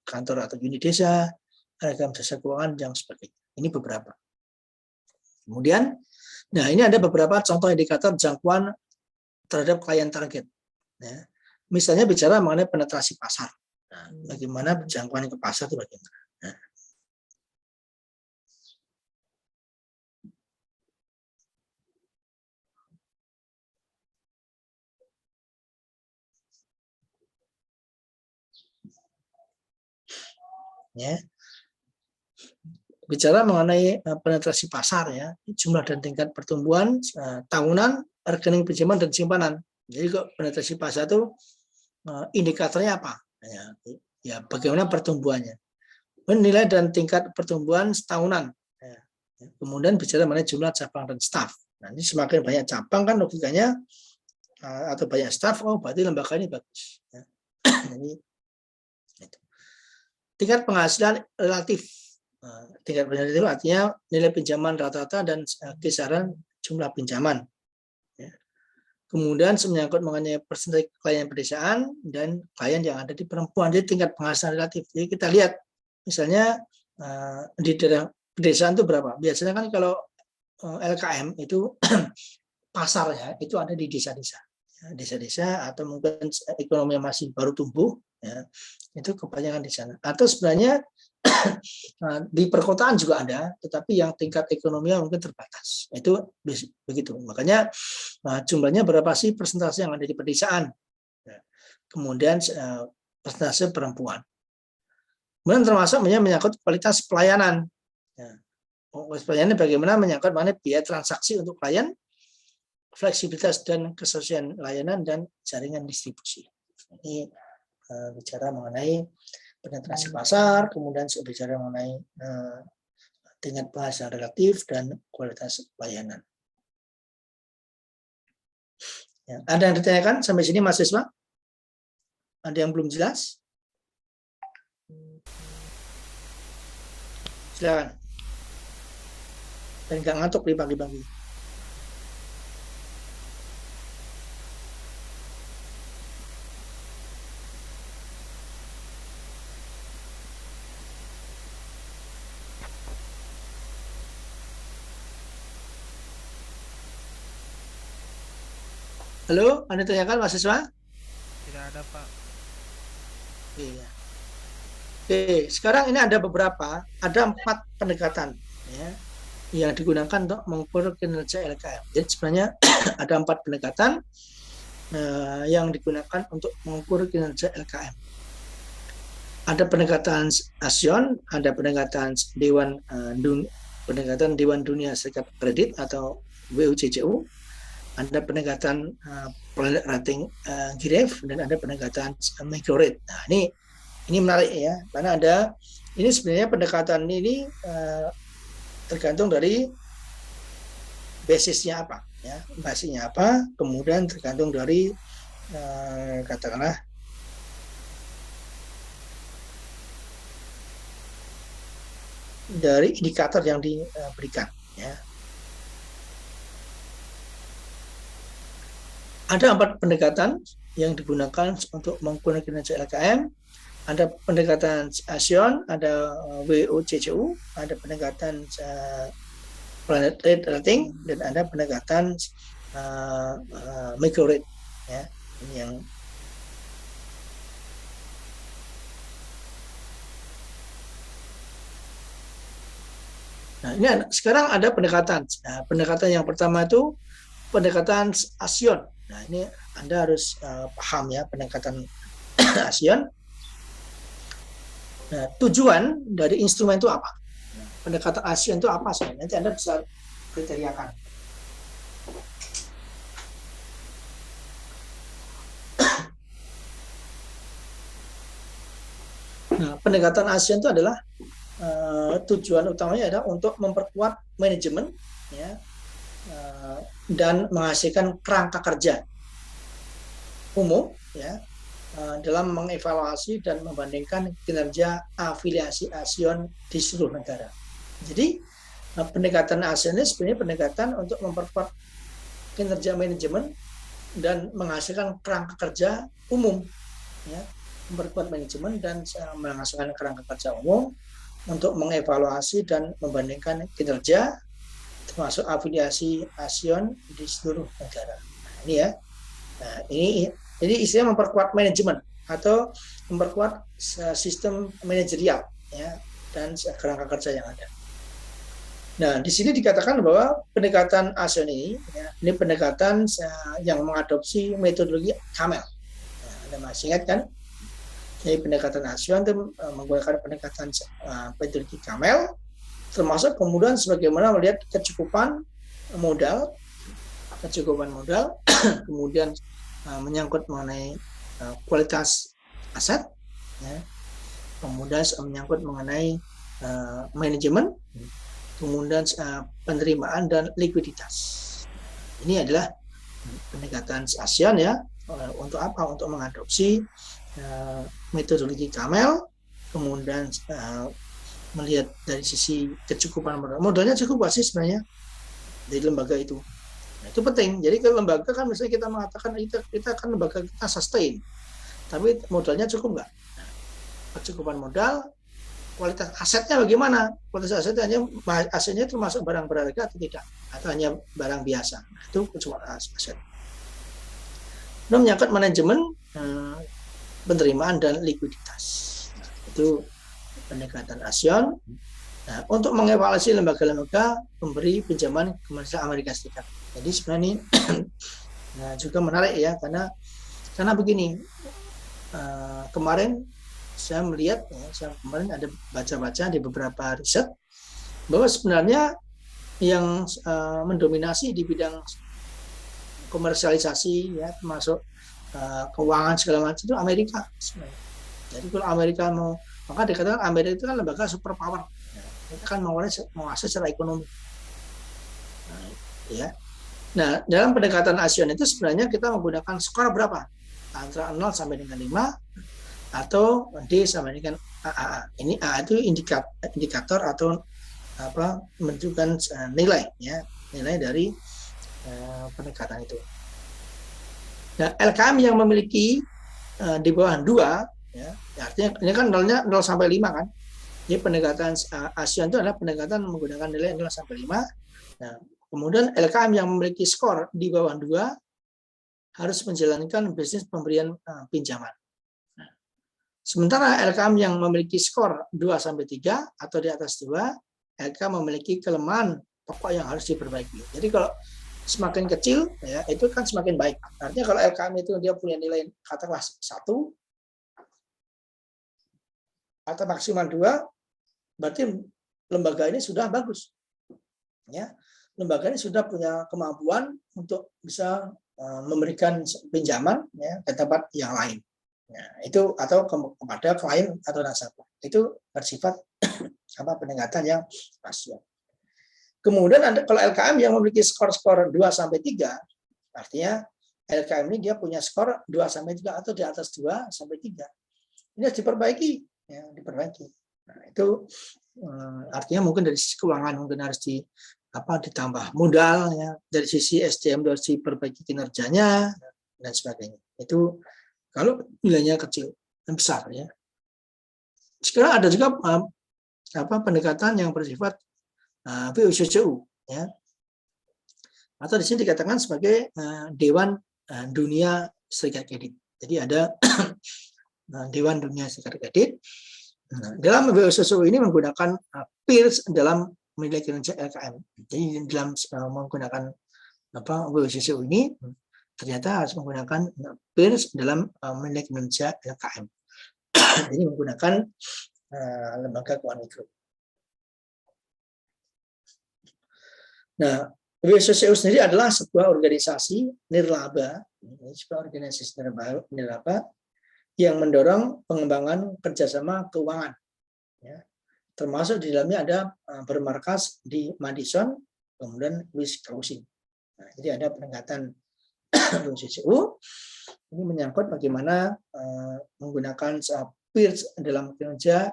kantor atau unit desa, ragam jasa keuangan yang sebagainya. Ini beberapa. Kemudian, nah ini ada beberapa contoh indikator jangkauan terhadap klien target. Ya. Misalnya bicara mengenai penetrasi pasar. Nah, bagaimana jangkauan ke pasar itu bagaimana? Nah. Ya. Bicara mengenai penetrasi pasar ya, jumlah dan tingkat pertumbuhan tahunan rekening pinjaman dan simpanan. Jadi kok penetrasi pasar itu indikatornya apa? Ya bagaimana pertumbuhannya. Nilai dan tingkat pertumbuhan setahunan. Ya. Kemudian bicara mengenai jumlah cabang dan staf. Nanti semakin banyak cabang kan logikanya atau banyak staf, oh berarti lembaga ini bagus. Ya. Jadi, itu. Tingkat penghasilan relatif. Tingkat penghasilan itu artinya nilai pinjaman rata-rata dan kisaran jumlah pinjaman. Kemudian menyangkut mengenai persentase klien pedesaan dan klien yang ada di perempuan. Jadi tingkat penghasilan relatif. Jadi kita lihat misalnya di daerah pedesaan itu berapa. Biasanya kan kalau LKM itu pasarnya itu ada di desa-desa. Desa-desa atau mungkin ekonomi masih baru tumbuh. Ya, itu kebanyakan di sana. Atau sebenarnya di perkotaan juga ada, tetapi yang tingkat ekonominya mungkin terbatas. Itu begitu. Makanya jumlahnya berapa sih persentase yang ada di pedesaan. Kemudian persentase perempuan. Kemudian termasuk menyangkut kualitas pelayanan. Kualitas pelayanan bagaimana menyangkut mengenai biaya transaksi untuk klien, fleksibilitas dan kesesuaian layanan dan jaringan distribusi. Ini bicara mengenai penetrasi pasar, kemudian bicara mengenai tingkat penghasilan relatif dan kualitas layanan. Ya, ada yang ditanyakan sampai sini mahasiswa? Ada yang belum jelas? Silakan. Dan nggak ngantuk di pagi-pagi. Halo, Anda tanyakan mahasiswa? Tidak ada, Pak. Iya. Oke, sekarang ini ada 4 pendekatan ya, yang digunakan untuk mengukur kinerja LKM. Jadi sebenarnya ada 4 pendekatan yang digunakan untuk mengukur kinerja LKM. Ada pendekatan ASEAN, ada pendekatan Dewan Dunia Serikat Kredit atau WUCCU, ada pendekatan Planet Rating GREF, dan ada pendekatan Microrate. Nah, ini menarik ya, karena ini sebenarnya pendekatan ini tergantung dari basisnya apa, ya, basisnya apa, kemudian tergantung dari katakanlah dari indikator yang diberikan, ya. Ada 4 pendekatan yang digunakan untuk mengukur kinerja LKM. Ada pendekatan ASEAN, ada WUCCU, ada pendekatan Planet Rating, dan ada pendekatan Microrate. Ya, ini yang ini sekarang ada pendekatan. Nah, pendekatan yang pertama itu pendekatan ASEAN. Nah, ini Anda harus paham ya pendekatan ASEAN. Nah, tujuan dari instrumen itu apa? Pendekatan ASEAN itu apa sebenarnya? Nanti Anda bisa kriteriakan. Nah, pendekatan ASEAN itu adalah tujuan utamanya adalah untuk memperkuat manajemen, ya, dan menghasilkan kerangka kerja umum, ya, dalam mengevaluasi dan membandingkan kinerja afiliasi ASEAN di seluruh negara. Jadi pendekatan ASEAN ini sebenarnya pendekatan untuk memperkuat kinerja manajemen dan menghasilkan kerangka kerja umum, ya, memperkuat manajemen dan menghasilkan kerangka kerja umum untuk mengevaluasi dan membandingkan kinerja termasuk afiliasi ASEAN di seluruh negara. Nah, ini ya. Nah, ini jadi istilah memperkuat manajemen atau memperkuat sistem manajerial, ya, dan kerangka kerja yang ada. Nah, di sini dikatakan bahwa pendekatan ASEAN ini, ya, ini pendekatan yang mengadopsi metodologi CAMEL. Nah, Anda masih ingat kan? Jadi pendekatan ASEAN itu menggunakan pendekatan metodologi CAMEL, termasuk kemudian sebagaimana melihat kecukupan modal, kemudian menyangkut mengenai kualitas aset, ya, kemudian menyangkut mengenai manajemen, kemudian penerimaan dan likuiditas. Ini adalah pendekatan ASEAN, ya, untuk apa? Untuk mengadopsi metodologi CAMEL, kemudian melihat dari sisi kecukupan modal. Modalnya cukup sih sebenarnya dari lembaga itu. Nah, itu penting. Jadi ke lembaga kan misalnya kita mengatakan kita kan lembaga kita sustain, tapi modalnya cukup nggak? Nah, kecukupan modal, kualitas asetnya bagaimana? Kualitas asetnya termasuk barang berharga atau tidak? Atau hanya barang biasa? Nah, itu kecukupan aset. Nah, menyangkut manajemen, penerimaan dan likuiditas. Nah, itu pendekatan ASEAN. Nah, untuk mengevaluasi lembaga-lembaga pemberi pinjaman komersial Amerika Serikat. Jadi sebenarnya ini nah, juga menarik ya, karena begini, kemarin saya melihat, ya, kemarin ada baca-baca di beberapa riset bahwa sebenarnya yang mendominasi di bidang komersialisasi, ya, termasuk keuangan segala macam itu Amerika sebenarnya. Jadi kalau Amerika mau Maka dikatakan Amerika itu kan lembaga superpower. Itu kan menguasai secara ekonomi. Nah, ya. Nah, dalam pendekatan ASEAN itu sebenarnya kita menggunakan skor berapa? Antara 0 sampai dengan 5 atau D sampai dengan AAA. Ini A itu indikator atau menunjukkan nilai, ya, nilai dari pendekatan itu. Nah, LKM yang memiliki di bawah 2, ya, artinya ini kan 0 sampai 5 kan. Jadi pendekatan ASEAN itu adalah pendekatan menggunakan nilai 0 sampai 5. Nah, kemudian LKM yang memiliki skor di bawah 2 harus menjalankan bisnis pemberian pinjaman. Nah, sementara LKM yang memiliki skor 2 sampai 3 atau di atas 2, LKM memiliki kelemahan pokok yang harus diperbaiki. Jadi kalau semakin kecil, ya, itu kan semakin baik. Artinya kalau LKM itu dia punya nilai katakanlah 1 atau maksimal 2, berarti lembaga ini sudah bagus. Ya, lembaga ini sudah punya kemampuan untuk bisa memberikan pinjaman, ya, ke tempat yang lain. Nah, itu atau kepada klien atau nasabah. Itu bersifat pendekatan yang ASEAN. Kemudian kalau LKM yang memiliki skor-skor 2 sampai 3, artinya LKM ini dia punya skor 2 sampai 3 atau di atas 2 sampai 3. Ini harus diperbaiki, ya, diperbaiki. Nah, itu artinya mungkin dari sisi keuangan mungkin harus ditambah modal, ya, dari sisi SDM harus diperbaiki kinerjanya dan sebagainya. Itu kalau nilainya kecil dan besar, ya. Sekarang ada juga pendekatan yang bersifat WUCCU, ya, atau di sini dikatakan sebagai Dewan Dunia Serikat Kredit. Jadi ada Dewan Dunia Serikat Kredit. Dalam WUCCU ini menggunakan peers dalam menilai kinerja LKM. Jadi dalam menggunakan WUCCU ini ternyata harus menggunakan peers dalam menilai kinerja LKM. Jadi menggunakan lembaga keuangan mikro. Nah, WUCCU sendiri adalah sebuah organisasi nirlaba, yang mendorong pengembangan kerjasama keuangan, ya. Termasuk di dalamnya ada bermarkas di Madison, kemudian Wisconsin. Nah, jadi ada pendekatan WUCCU ini menyangkut bagaimana menggunakan peers dalam kinerja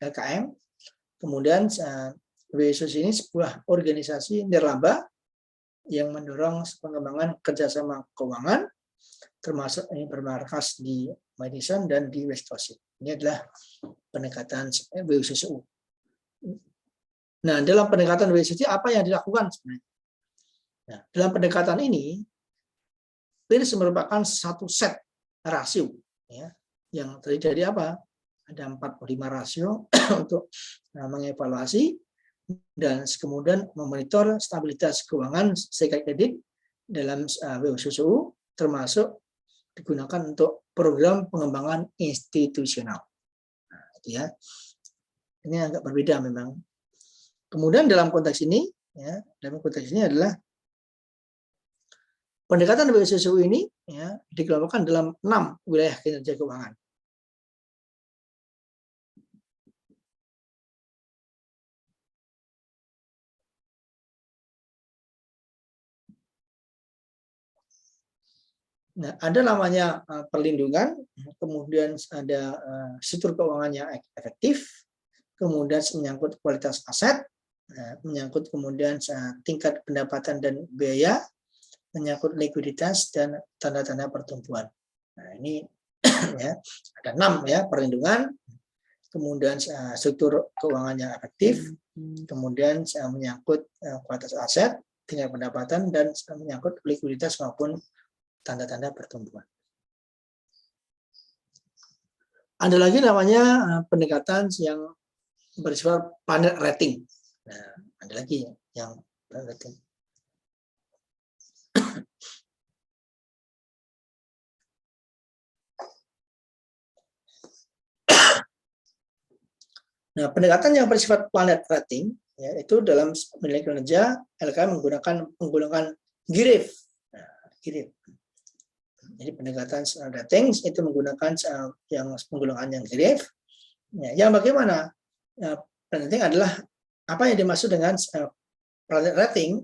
LKM. Kemudian WUCCU ini sebuah organisasi nirlaba yang mendorong pengembangan kerjasama keuangan, termasuk ini bermarkas di Madison dan di Wisconsin. Ini adalah pendekatan WUCCU. Nah, dalam pendekatan WUCCU apa yang dilakukan sebenarnya? Nah, dalam pendekatan ini, peers merupakan satu set rasio, ya, yang terdiri dari apa? Ada 45 rasio untuk mengevaluasi dan kemudian memonitor stabilitas keuangan serikat kredit dalam WUCCU, termasuk digunakan untuk program pengembangan institusional. Nah, itu ya. Ini agak berbeda memang. Kemudian dalam konteks ini, ya, dalam konteks ini adalah pendekatan WUCCU ini, ya, dikelompokkan dalam 6 wilayah kinerja keuangan. Nah, ada namanya perlindungan, kemudian ada struktur keuangan yang efektif, kemudian menyangkut kualitas aset, menyangkut kemudian tingkat pendapatan dan biaya, menyangkut likuiditas dan tanda-tanda pertumbuhan. Nah, ini ya, ada 6 ya, perlindungan, kemudian struktur keuangan yang efektif, kemudian menyangkut kualitas aset, tingkat pendapatan, dan menyangkut likuiditas maupun tanda-tanda pertumbuhan. Ada lagi namanya pendekatan yang bersifat planet rating. Nah, ada lagi yang planet rating. Nah, pendekatan yang bersifat planet rating, ya, itu dalam menilai kinerja LKM menggunakan GRIF. Nah, GRIF. Jadi pendekatan rating itu menggunakan yang penggolongan yang GRIF. Ya, yang bagaimana? Planet rating adalah apa yang dimaksud dengan planet rating.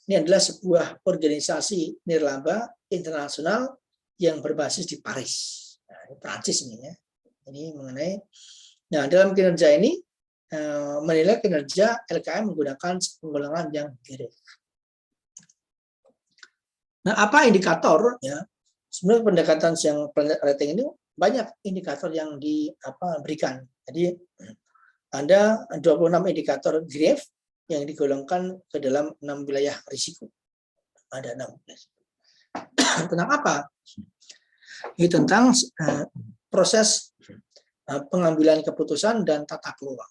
Ini adalah sebuah organisasi nirlaba internasional yang berbasis di Paris. Nah, ini Prancis ini ya. Ini mengenai. Nah, dalam kinerja ini menilai kinerja LKM menggunakan penggolongan yang GREF. Nah, apa indikator ya? Sebenarnya pendekatan yang planet rating ini banyak indikator yang diberikan. Jadi ada 26 indikator GREF yang digolongkan ke dalam 6 wilayah risiko. Ada 6. Tentang apa? Ini tentang proses pengambilan keputusan dan tata kelola.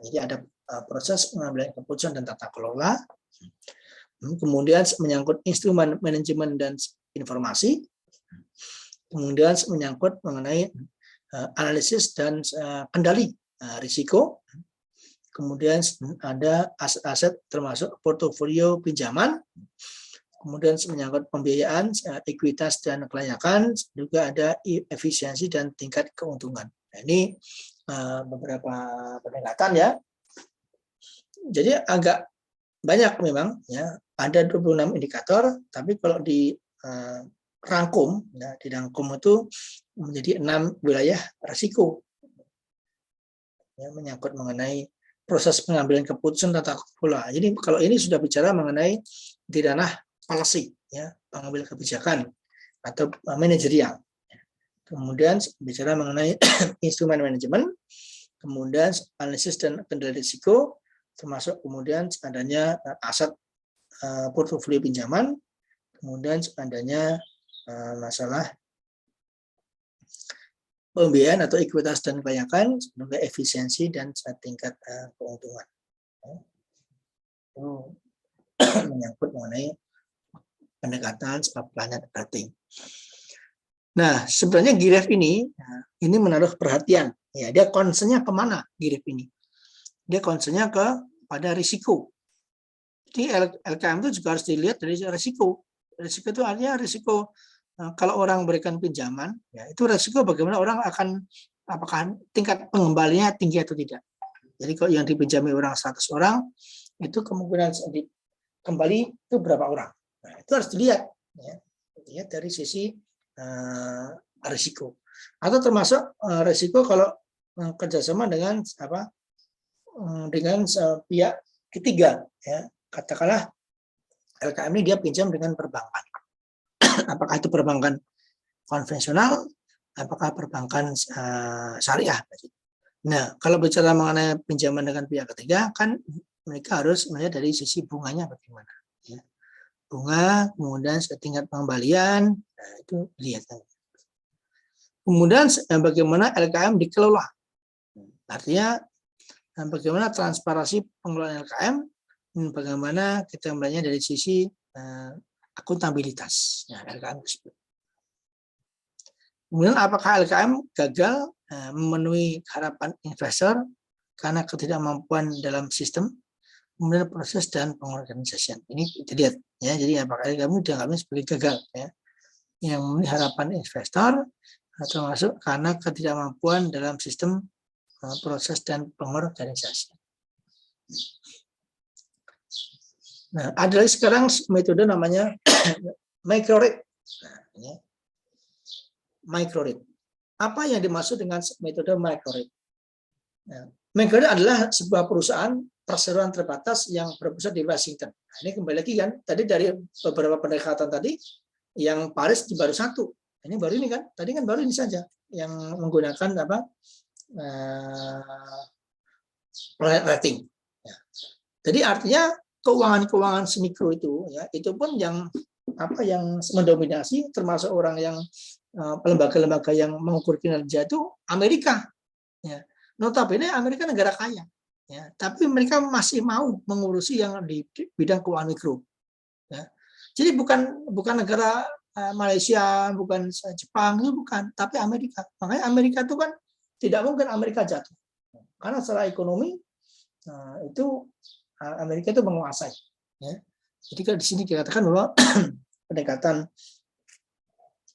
Jadi ada proses pengambilan keputusan dan tata kelola. Kemudian menyangkut instrumen manajemen dan informasi. Kemudian menyangkut mengenai analisis dan kendali risiko. Kemudian ada aset-aset termasuk portofolio pinjaman. Kemudian menyangkut pembiayaan, ekuitas dan kelayakan, juga ada efisiensi dan tingkat keuntungan. Nah, ini beberapa pendekatan ya. Jadi agak banyak memang ya, ada 26 indikator, tapi kalau dirangkum, ya, dirangkum itu menjadi 6 wilayah risiko. Ya, menyangkut mengenai proses pengambilan keputusan tata kelola. Jadi kalau ini sudah bicara mengenai di ranah policy, ya, pengambil kebijakan atau manajerial. Kemudian bicara mengenai instrumen manajemen, kemudian analisis dan kendali risiko, termasuk kemudian adanya aset portofolio pinjaman, kemudian adanya masalah pembiayaan atau ekuitas dan kelayakan, sebagai efisiensi dan tingkat keuntungan. Itu menyangkut mengenai pendekatan planet rating. Nah, sebenarnya GREF ini menaruh perhatian. Ya, dia concern-nya kemana GREF ini? Dia concern-nya pada risiko. Jadi LKM itu juga harus dilihat dari risiko. Risiko itu artinya risiko kalau orang berikan pinjaman, ya itu risiko bagaimana orang akan, apakah tingkat pengembaliannya tinggi atau tidak. Jadi kalau yang dipinjami orang 100 orang, itu kemungkinan kembali itu berapa orang. Nah, itu harus dilihat, ya, dilihat dari sisi risiko. Atau termasuk risiko kalau kerjasama dengan dengan pihak ketiga, ya, katakanlah LKM ini dia pinjam dengan perbankan. Apakah itu perbankan konvensional, apakah perbankan syariah. Nah, kalau bicara mengenai pinjaman dengan pihak ketiga, kan mereka harus melihat dari sisi bunganya bagaimana. Ya. Bunga, kemudian tingkat pengembalian, nah, itu lihat. Kemudian bagaimana LKM dikelola. Artinya bagaimana transparansi pengelolaan LKM, bagaimana kita melihatnya dari sisi akuntabilitas, ya, LKM tersebut. Kemudian apakah LKM gagal memenuhi harapan investor karena ketidakmampuan dalam sistem, kemudian proses dan pengorganisasian. Ini dilihat, ya. Jadi apakah LKM dianggapnya sebagai gagal, ya, yang memenuhi harapan investor, termasuk karena ketidakmampuan dalam sistem, proses dan pengorganisasian. Nah, ada sekarang metode namanya micro-rate. Nah, ini micro-rate. Apa yang dimaksud dengan metode micro-rate? Nah, micro-rate adalah sebuah perusahaan perseroan terbatas yang berpusat di Washington. Nah, ini kembali lagi kan, tadi dari beberapa pendekatan tadi, yang Paris baru satu. Ini baru ini kan, tadi kan baru ini saja yang menggunakan planet rating. Ya. Jadi artinya keuangan semikro itu, ya, itu pun yang mendominasi, termasuk orang yang lembaga-lembaga yang mengukur kinerja itu Amerika. Ya. Notabene Amerika negara kaya, ya, tapi mereka masih mau mengurusi yang di bidang keuangan mikro. Ya. Jadi bukan negara Malaysia, bukan Jepang, itu bukan, tapi Amerika. Makanya Amerika itu kan tidak mungkin Amerika jatuh, karena secara ekonomi itu Amerika itu menguasai. Ya. Jadi kalau di sini dikatakan bahwa pendekatan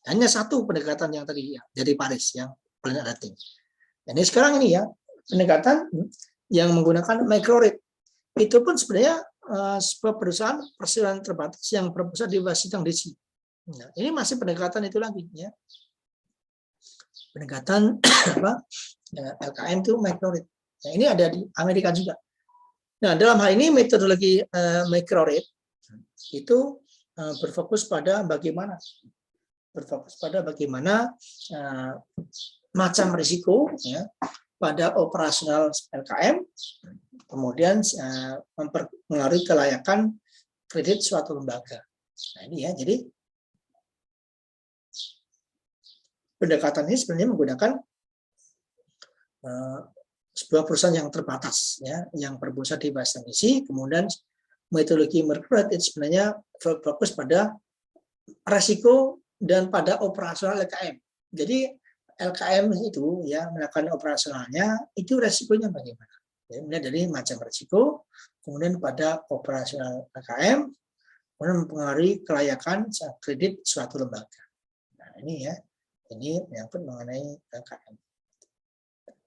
hanya satu pendekatan yang tadi, ya, dari Paris yang planet rating. Ini sekarang ini ya, pendekatan yang menggunakan microrate. Itu pun sebenarnya sebuah perusahaan perseroan terbatas yang berpusat di Washington DC. Nah, ini masih pendekatan itu lagi ya. Pendekatan apa? LKM itu microrate. Nah, ini ada di Amerika juga. Nah, dalam hal ini metodologi microrate itu berfokus pada bagaimana macam risiko ya, pada operasional LKM, kemudian mempengaruhi kelayakan kredit suatu lembaga. Nah, ini ya, jadi pendekatan ini sebenarnya menggunakan sebuah perusahaan yang terbatas, ya, yang berpusat di Washington DC. Kemudian metodologi microrate itu sebenarnya fokus pada risiko dan pada operasional LKM. Jadi LKM itu ya melakukan operasionalnya, itu resikonya bagaimana? Ya, dari macam risiko, kemudian pada operasional LKM, kemudian mempengaruhi kelayakan kredit suatu lembaga. Nah, ini ya, ini menyangkut mengenai LKM.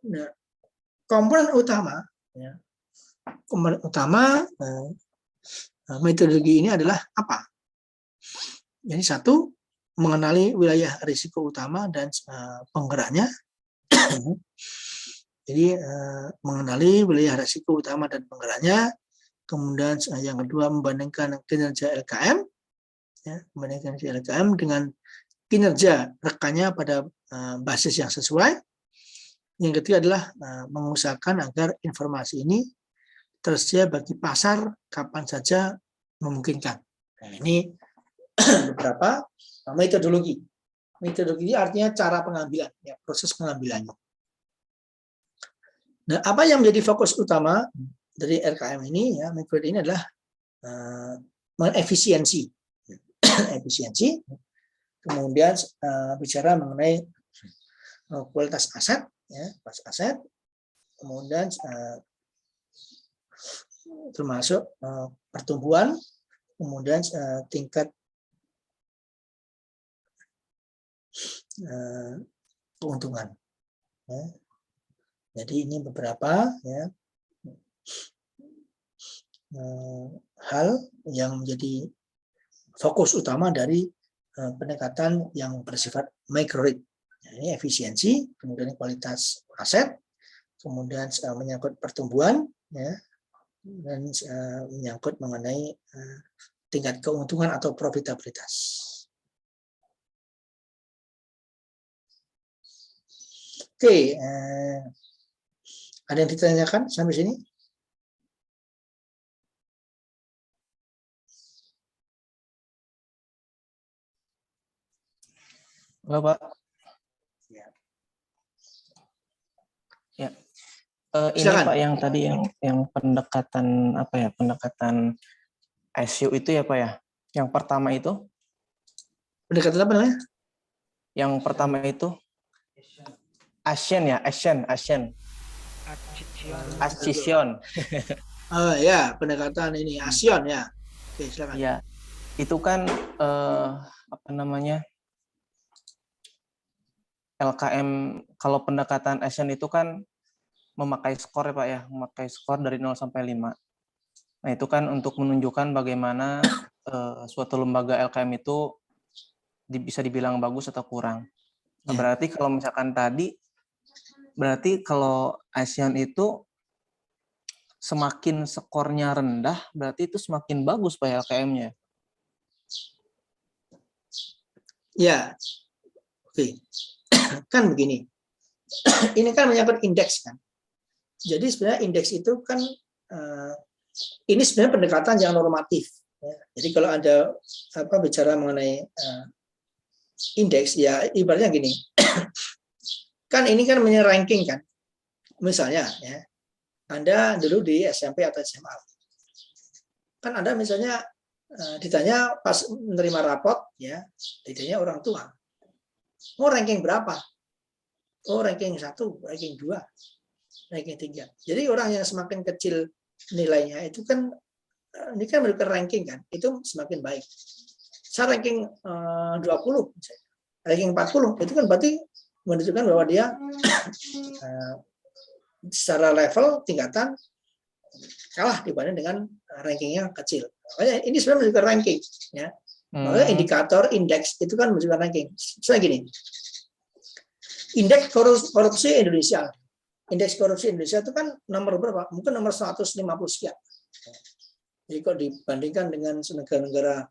Nah, komponen utama, ya, metodologi ini adalah apa? Jadi satu, mengenali wilayah risiko utama dan penggeraknya. Jadi mengenali wilayah risiko utama dan penggeraknya. Kemudian yang kedua, membandingkan kinerja LKM, ya, membandingkan kinerja LKM dengan kinerja rekannya pada basis yang sesuai. Yang ketiga adalah mengusahakan agar informasi ini tersedia bagi pasar kapan saja memungkinkan. Nah, ini beberapa metodologi. Metodologi artinya cara pengambilan, ya, proses pengambilannya. Nah, apa yang menjadi fokus utama dari RKM ini, ya, metode ini adalah efisiensi, efisiensi. Kemudian bicara mengenai kualitas aset, ya, kualitas aset. Kemudian termasuk pertumbuhan, kemudian tingkat keuntungan. Ya. Jadi ini beberapa ya, hal yang menjadi fokus utama dari pendekatan yang bersifat microrate. Ya, ini efisiensi, kemudian kualitas aset, kemudian menyangkut pertumbuhan, ya, dan menyangkut mengenai tingkat keuntungan atau profitabilitas. Oke, ada yang ditanyakan sampai sini? Halo, Pak. Ya. Ya. Ini Silakan. Pak yang tadi yang pendekatan apa ya? Pendekatan SU itu ya, Pak ya. Yang pertama itu? Pendekatan apa namanya? Yang pertama itu Asian ya, Asian. Ascision. Ya, pendekatan ini ASEAN ya. Oke, silakan. Ya, itu kan apa namanya? LKM kalau pendekatan Asian itu kan memakai skor ya Pak ya, memakai skor dari 0 sampai 5. Nah, itu kan untuk menunjukkan bagaimana suatu lembaga LKM itu bisa dibilang bagus atau kurang. Nah, berarti kalau misalkan tadi, berarti kalau ASEAN itu semakin skornya rendah, berarti itu semakin bagus Pak LKM-nya. Ya, oke. Kan begini, ini kan menyangkut indeks kan. Jadi sebenarnya indeks itu kan ini sebenarnya pendekatan yang normatif. Ya. Jadi kalau ada bicara mengenai indeks, ya ibaratnya gini, kan ini kan ranking kan. Misalnya, ya, Anda dulu di SMP atau SMA, kan Anda misalnya ditanya pas menerima rapot, ya, ditanya orang tua, mau ranking berapa? Oh, ranking 1, ranking 2, ranking 3. Jadi orang yang semakin kecil nilainya itu kan, ini kan menunjukkan ranking kan, itu semakin baik. Saya ranking 20, misalnya, ranking 40, itu kan berarti menunjukkan bahwa dia secara level tingkatan kalah dibanding dengan rankingnya kecil. Makanya ini sebenarnya menunjukkan ranking, ya. Makanya indikator indeks itu kan menunjukkan ranking. Misalnya gini, indeks korupsi Indonesia. Indeks korupsi Indonesia itu kan nomor berapa? Mungkin nomor 150 sekian. Jadi kalau dibandingkan dengan negara-negara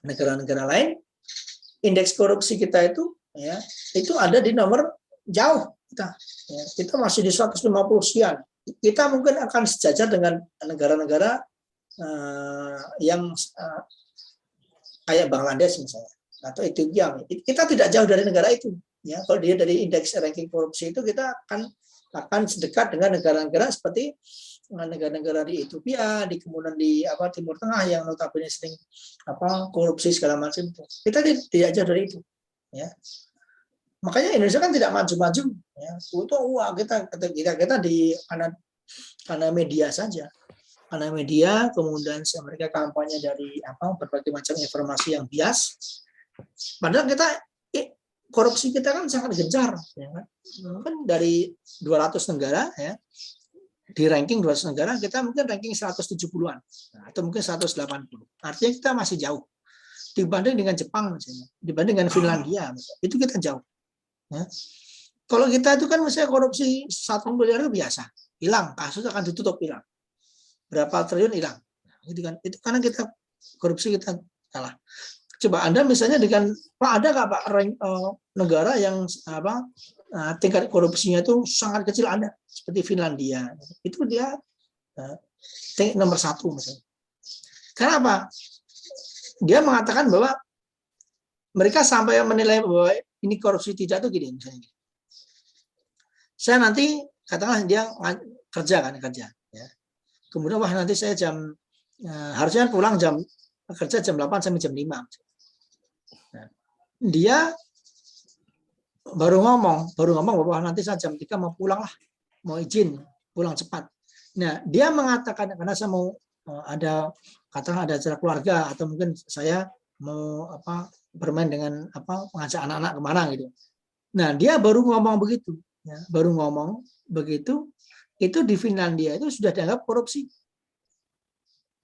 negara-negara lain, indeks korupsi kita itu ya itu ada di nomor jauh kita. Ya, kita masih di 150 sekian. Kita mungkin akan sejajar dengan negara-negara yang kayak Bangladesh misalnya atau Ethiopia. Kita tidak jauh dari negara itu. Ya, kalau dia dari indeks ranking korupsi itu kita akan sedekat dengan negara-negara seperti negara-negara di Ethiopia, kemudian di Timur Tengah yang notabene sering korupsi segala macam itu. Kita tidak jauh dari itu. Ya. Makanya Indonesia kan tidak maju-maju. Ya. Untuk kita di karena media saja. Karena media, kemudian mereka kampanye dari berbagai macam informasi yang bias. Padahal kita korupsi kita kan sangat gencar, ya kan? Mungkin dari 200 negara, ya, di ranking 200 negara kita mungkin ranking 170-an, atau mungkin 180. Artinya kita masih jauh dibanding dengan Jepang, misalnya, dibanding dengan Finlandia, misalnya. Itu kita jauh. Ya. Kalau kita itu kan misalnya korupsi 1 miliar itu biasa, hilang, kasus akan ditutup, hilang. Berapa triliun hilang, gitu kan? Itu karena kita korupsi kita kalah. Coba Anda misalnya dengan ada nggak Pak negara yang tingkat korupsinya itu sangat kecil, ada seperti Finlandia, itu dia nomor 1 misalnya. Kenapa? Dia mengatakan bahwa mereka sampai menilai bahwa ini korupsi tidak tuh gini misalnya. Saya nanti katakanlah dia kerja, ya. Kemudian nanti saya harusnya pulang kerja jam 8 sampai jam 5. Nah, dia baru ngomong bahwa nanti saya jam 3 mau pulang lah, mau izin pulang cepat. Nah, dia mengatakan karena saya mau katakan ada acara keluarga atau mungkin saya mau bermain dengan mengajak anak-anak kemana gitu. Nah, dia baru ngomong begitu, ya, itu di Finlandia itu sudah dianggap korupsi.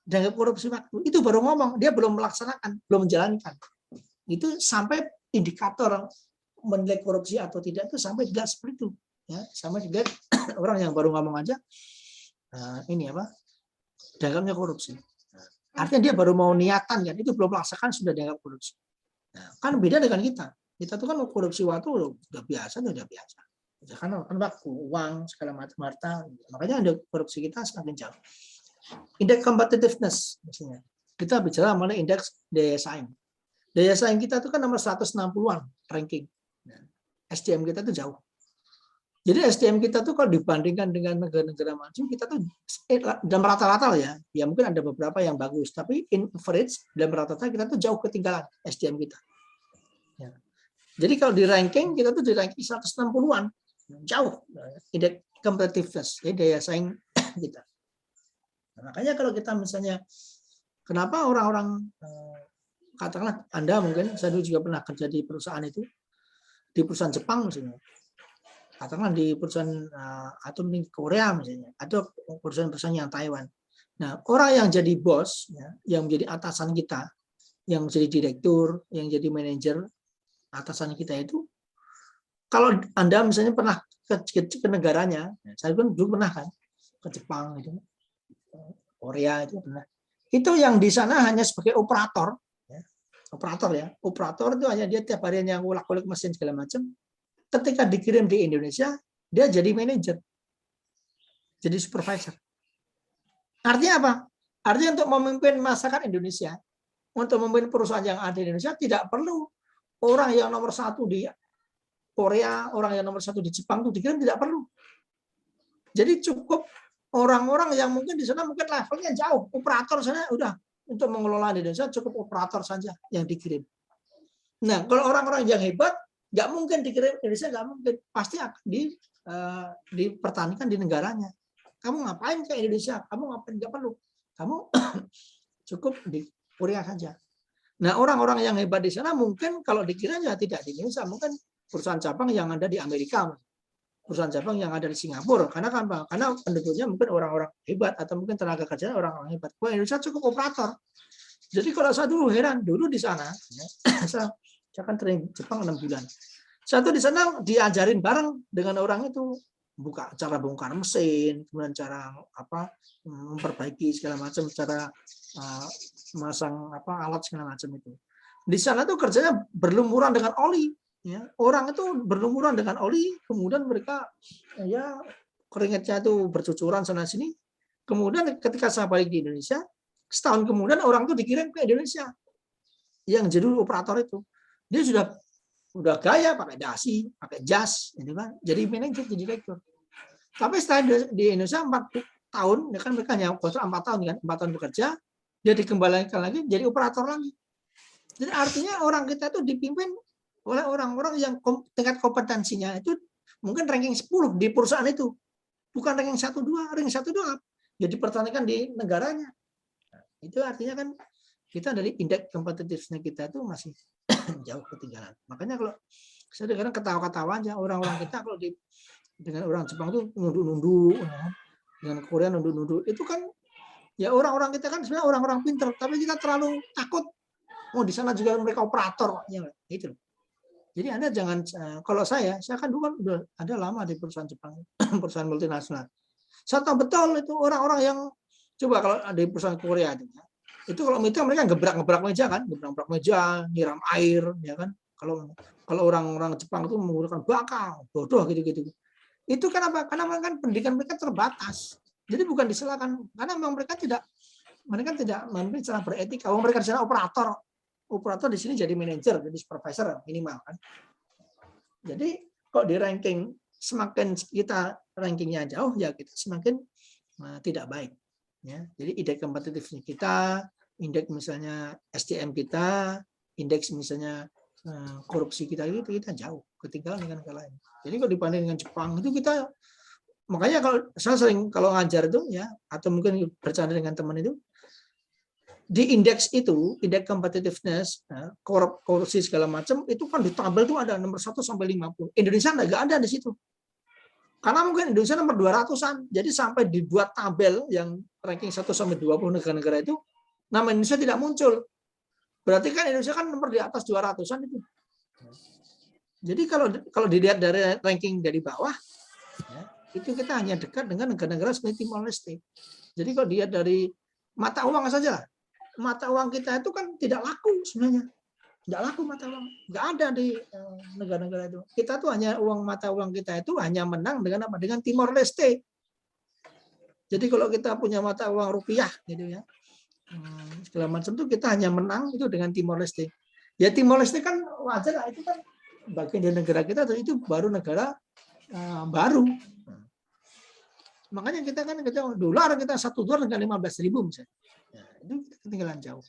Dianggap korupsi waktu. Itu baru ngomong, dia belum melaksanakan, belum menjalankan. Itu sampai indikator menilai korupsi atau tidak itu sampai dilihat seperti itu, ya, sampai dilihat orang yang baru ngomong aja dianggapnya korupsi. Artinya dia baru mau niatan, kan, itu belum melaksanakan sudah dianggap korupsi. Nah, kan beda dengan kita tuh kan korupsi waktu udah biasa. Kan waktu, uang, segala macam harta, makanya ada korupsi kita semakin jauh. Indeks competitiveness, misalnya kita bicara mengenai indeks daya saing. Daya saing kita itu kan nomor 160-an ranking. SDM kita itu jauh. Jadi SDM kita tuh kalau dibandingkan dengan negara-negara maju, kita tuh dalam rata-rata ya mungkin ada beberapa yang bagus, tapi in average dalam rata-rata kita tuh jauh ketinggalan SDM kita. Ya. Jadi kalau di ranking kita tuh di ranking 160-an, jauh. Indeks competitiveness, jadi daya saing kita. Nah, makanya kalau kita misalnya, kenapa orang-orang katakanlah Anda mungkin, saya dulu juga pernah kerja di perusahaan itu, di perusahaan Jepang misalnya, katakanlah di perusahaan atau di Korea misalnya, atau perusahaan-perusahaan yang Taiwan. Nah, orang yang jadi bos, ya, yang menjadi atasan kita, yang jadi direktur, yang jadi manajer, atasan kita itu, kalau Anda misalnya pernah ke negaranya, saya pun dulu pernah kan, ke Jepang itu, Korea itu pernah. Itu yang di sana hanya sebagai operator, ya. Operator itu hanya dia tiap hari yang ulak-ulik mesin segala macam. Ketika dikirim di Indonesia, dia jadi manajer, jadi supervisor. Artinya apa? Artinya untuk memimpin masyarakat Indonesia, untuk memimpin perusahaan yang ada di Indonesia, tidak perlu orang yang nomor 1 di Korea, orang yang nomor 1 di Jepang itu dikirim, tidak perlu. Jadi cukup orang-orang yang mungkin di sana mungkin levelnya jauh, operator sana udah, untuk mengelola di Indonesia cukup operator saja yang dikirim. Nah, kalau orang-orang yang hebat nggak mungkin dikirim Indonesia, nggak mungkin, pasti akan dipertahankan di negaranya. Kamu ngapain ke Indonesia? Kamu ngapain? Nggak perlu. Kamu cukup di Korea saja. Nah, orang-orang yang hebat di sana mungkin kalau dikira ya tidak di Indonesia, mungkin perusahaan cabang yang ada di Amerika, perusahaan cabang yang ada di Singapura. Karena kan Pak, karena penduduknya mungkin orang-orang hebat atau mungkin tenaga kerjanya orang-orang hebat. Wah, Indonesia cukup operator. Jadi kalau saya dulu heran, dulu di sana, ya, saya kan training Jepang 6 bulan. Satu di sana diajarin bareng dengan orang itu cara bongkar mesin, kemudian cara memperbaiki segala macam, cara masang alat segala macam itu. Di sana tuh kerjanya berlumuran dengan oli, ya. Orang itu berlumuran dengan oli, kemudian mereka ya keringatnya itu bercucuran sana sini. Kemudian ketika saya balik di Indonesia, setahun kemudian orang itu dikirim ke Indonesia yang jadi operator itu. Dia sudah gaya pakai dasi, pakai jas, gitu kan. Jadi manajer, jadi direktur. Tapi setelah di Indonesia 4 tahun, ya kan mereka hanya 4 tahun kan, 4 tahun bekerja, dia dikembalikan lagi jadi operator lagi. Jadi artinya orang kita itu dipimpin oleh orang-orang yang tingkat kompetensinya itu mungkin ranking 10 di perusahaan itu. Bukan ranking 1 2, ranking 1 2 ya dipertahankan di negaranya. Nah, itu artinya kan kita dari indeks kompetitifnya kita itu masih jauh ketinggalan. Makanya kalau saya kadang ketawa-ketawa aja orang-orang kita kalau dengan orang Jepang itu nunduk-nunduk, dengan Korea nunduk-nunduk, itu kan ya orang-orang kita kan sebenarnya orang-orang pintar, tapi kita terlalu takut. Oh, di sana juga mereka operator, ya gitu. Jadi Anda jangan, kalau saya kan dulu kan udah ada lama di perusahaan Jepang, perusahaan multinasional. Saya tahu betul itu orang-orang yang coba kalau ada di perusahaan Korea itu kalau meeting mereka gebrak meja kan, gebrak meja, nyiram air, ya kan. Kalau orang-orang Jepang itu menggunakan bakal, bodoh gitu-gitu. Itu kan apa? Karena kan pendidikan mereka terbatas. Jadi bukan disalahkan, karena memang mereka tidak memiliki cara beretika. Kalau mereka di sana operator di sini jadi manajer, jadi supervisor minimal kan. Jadi kalau di ranking semakin kita rankingnya jauh ya kita semakin tidak baik. Ya, jadi indeks kompetitifnya kita, indeks misalnya SDM kita, indeks misalnya korupsi kita itu kita jauh ketinggalan dengan negara lain. Jadi kalau dibanding dengan Jepang itu kita, makanya kalau saya sering kalau ngajar itu ya atau mungkin bercanda dengan teman itu di indeks itu, indeks competitiveness, korupsi segala macam itu kan di tabel itu ada nomor 1 sampai 50. Indonesia nggak ada di situ. Karena mungkin Indonesia nomor 200-an. Jadi sampai dibuat tabel yang ranking 1 sampai 20 negara-negara itu nama Indonesia tidak muncul. Berarti kan Indonesia kan nomor di atas 200-an itu. Jadi kalau dilihat dari ranking dari bawah, ya, itu kita hanya dekat dengan negara-negara seperti Timor Leste. Jadi kalau dilihat dari mata uang saja, mata uang kita itu kan tidak laku sebenarnya. Nggak laku mata uang. Nggak ada di negara-negara itu. Kita tuh hanya mata uang kita itu hanya menang dengan apa? Dengan Timor Leste. Jadi kalau kita punya mata uang rupiah gitu ya, segala macam itu kita hanya menang itu dengan Timor Leste. Ya Timor Leste kan wajar lah, itu kan bagian dari negara kita, itu baru negara baru. Makanya kita dolar kita $1 dengan 15.000 misalnya. Ya, itu kita ketinggalan jauh.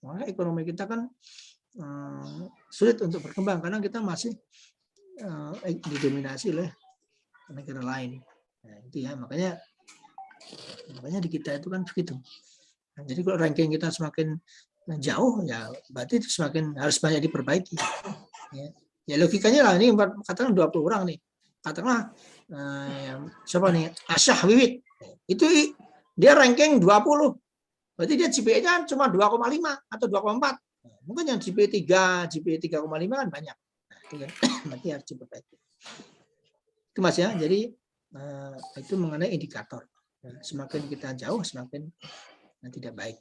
Maka ekonomi kita kan sulit untuk berkembang karena kita masih didominasi oleh negara lain. Nah, itu ya makanya di kita itu kan begitu. Nah, jadi kalau ranking kita semakin jauh ya berarti itu semakin harus banyak diperbaiki. Ya logikanya lah ini katakan 20 orang nih. Katakanlah siapa nih? Asyah Wiwit. Itu dia ranking 20. Berarti dia GPA-nya cuma 2,5 atau 2,4. Mungkin yang GPA 3, GPA 3,5 kan banyak. Nah, itu kan berarti harus diperbaiki. Itu Mas ya. Jadi itu mengenai indikator. Semakin kita jauh semakin tidak baik.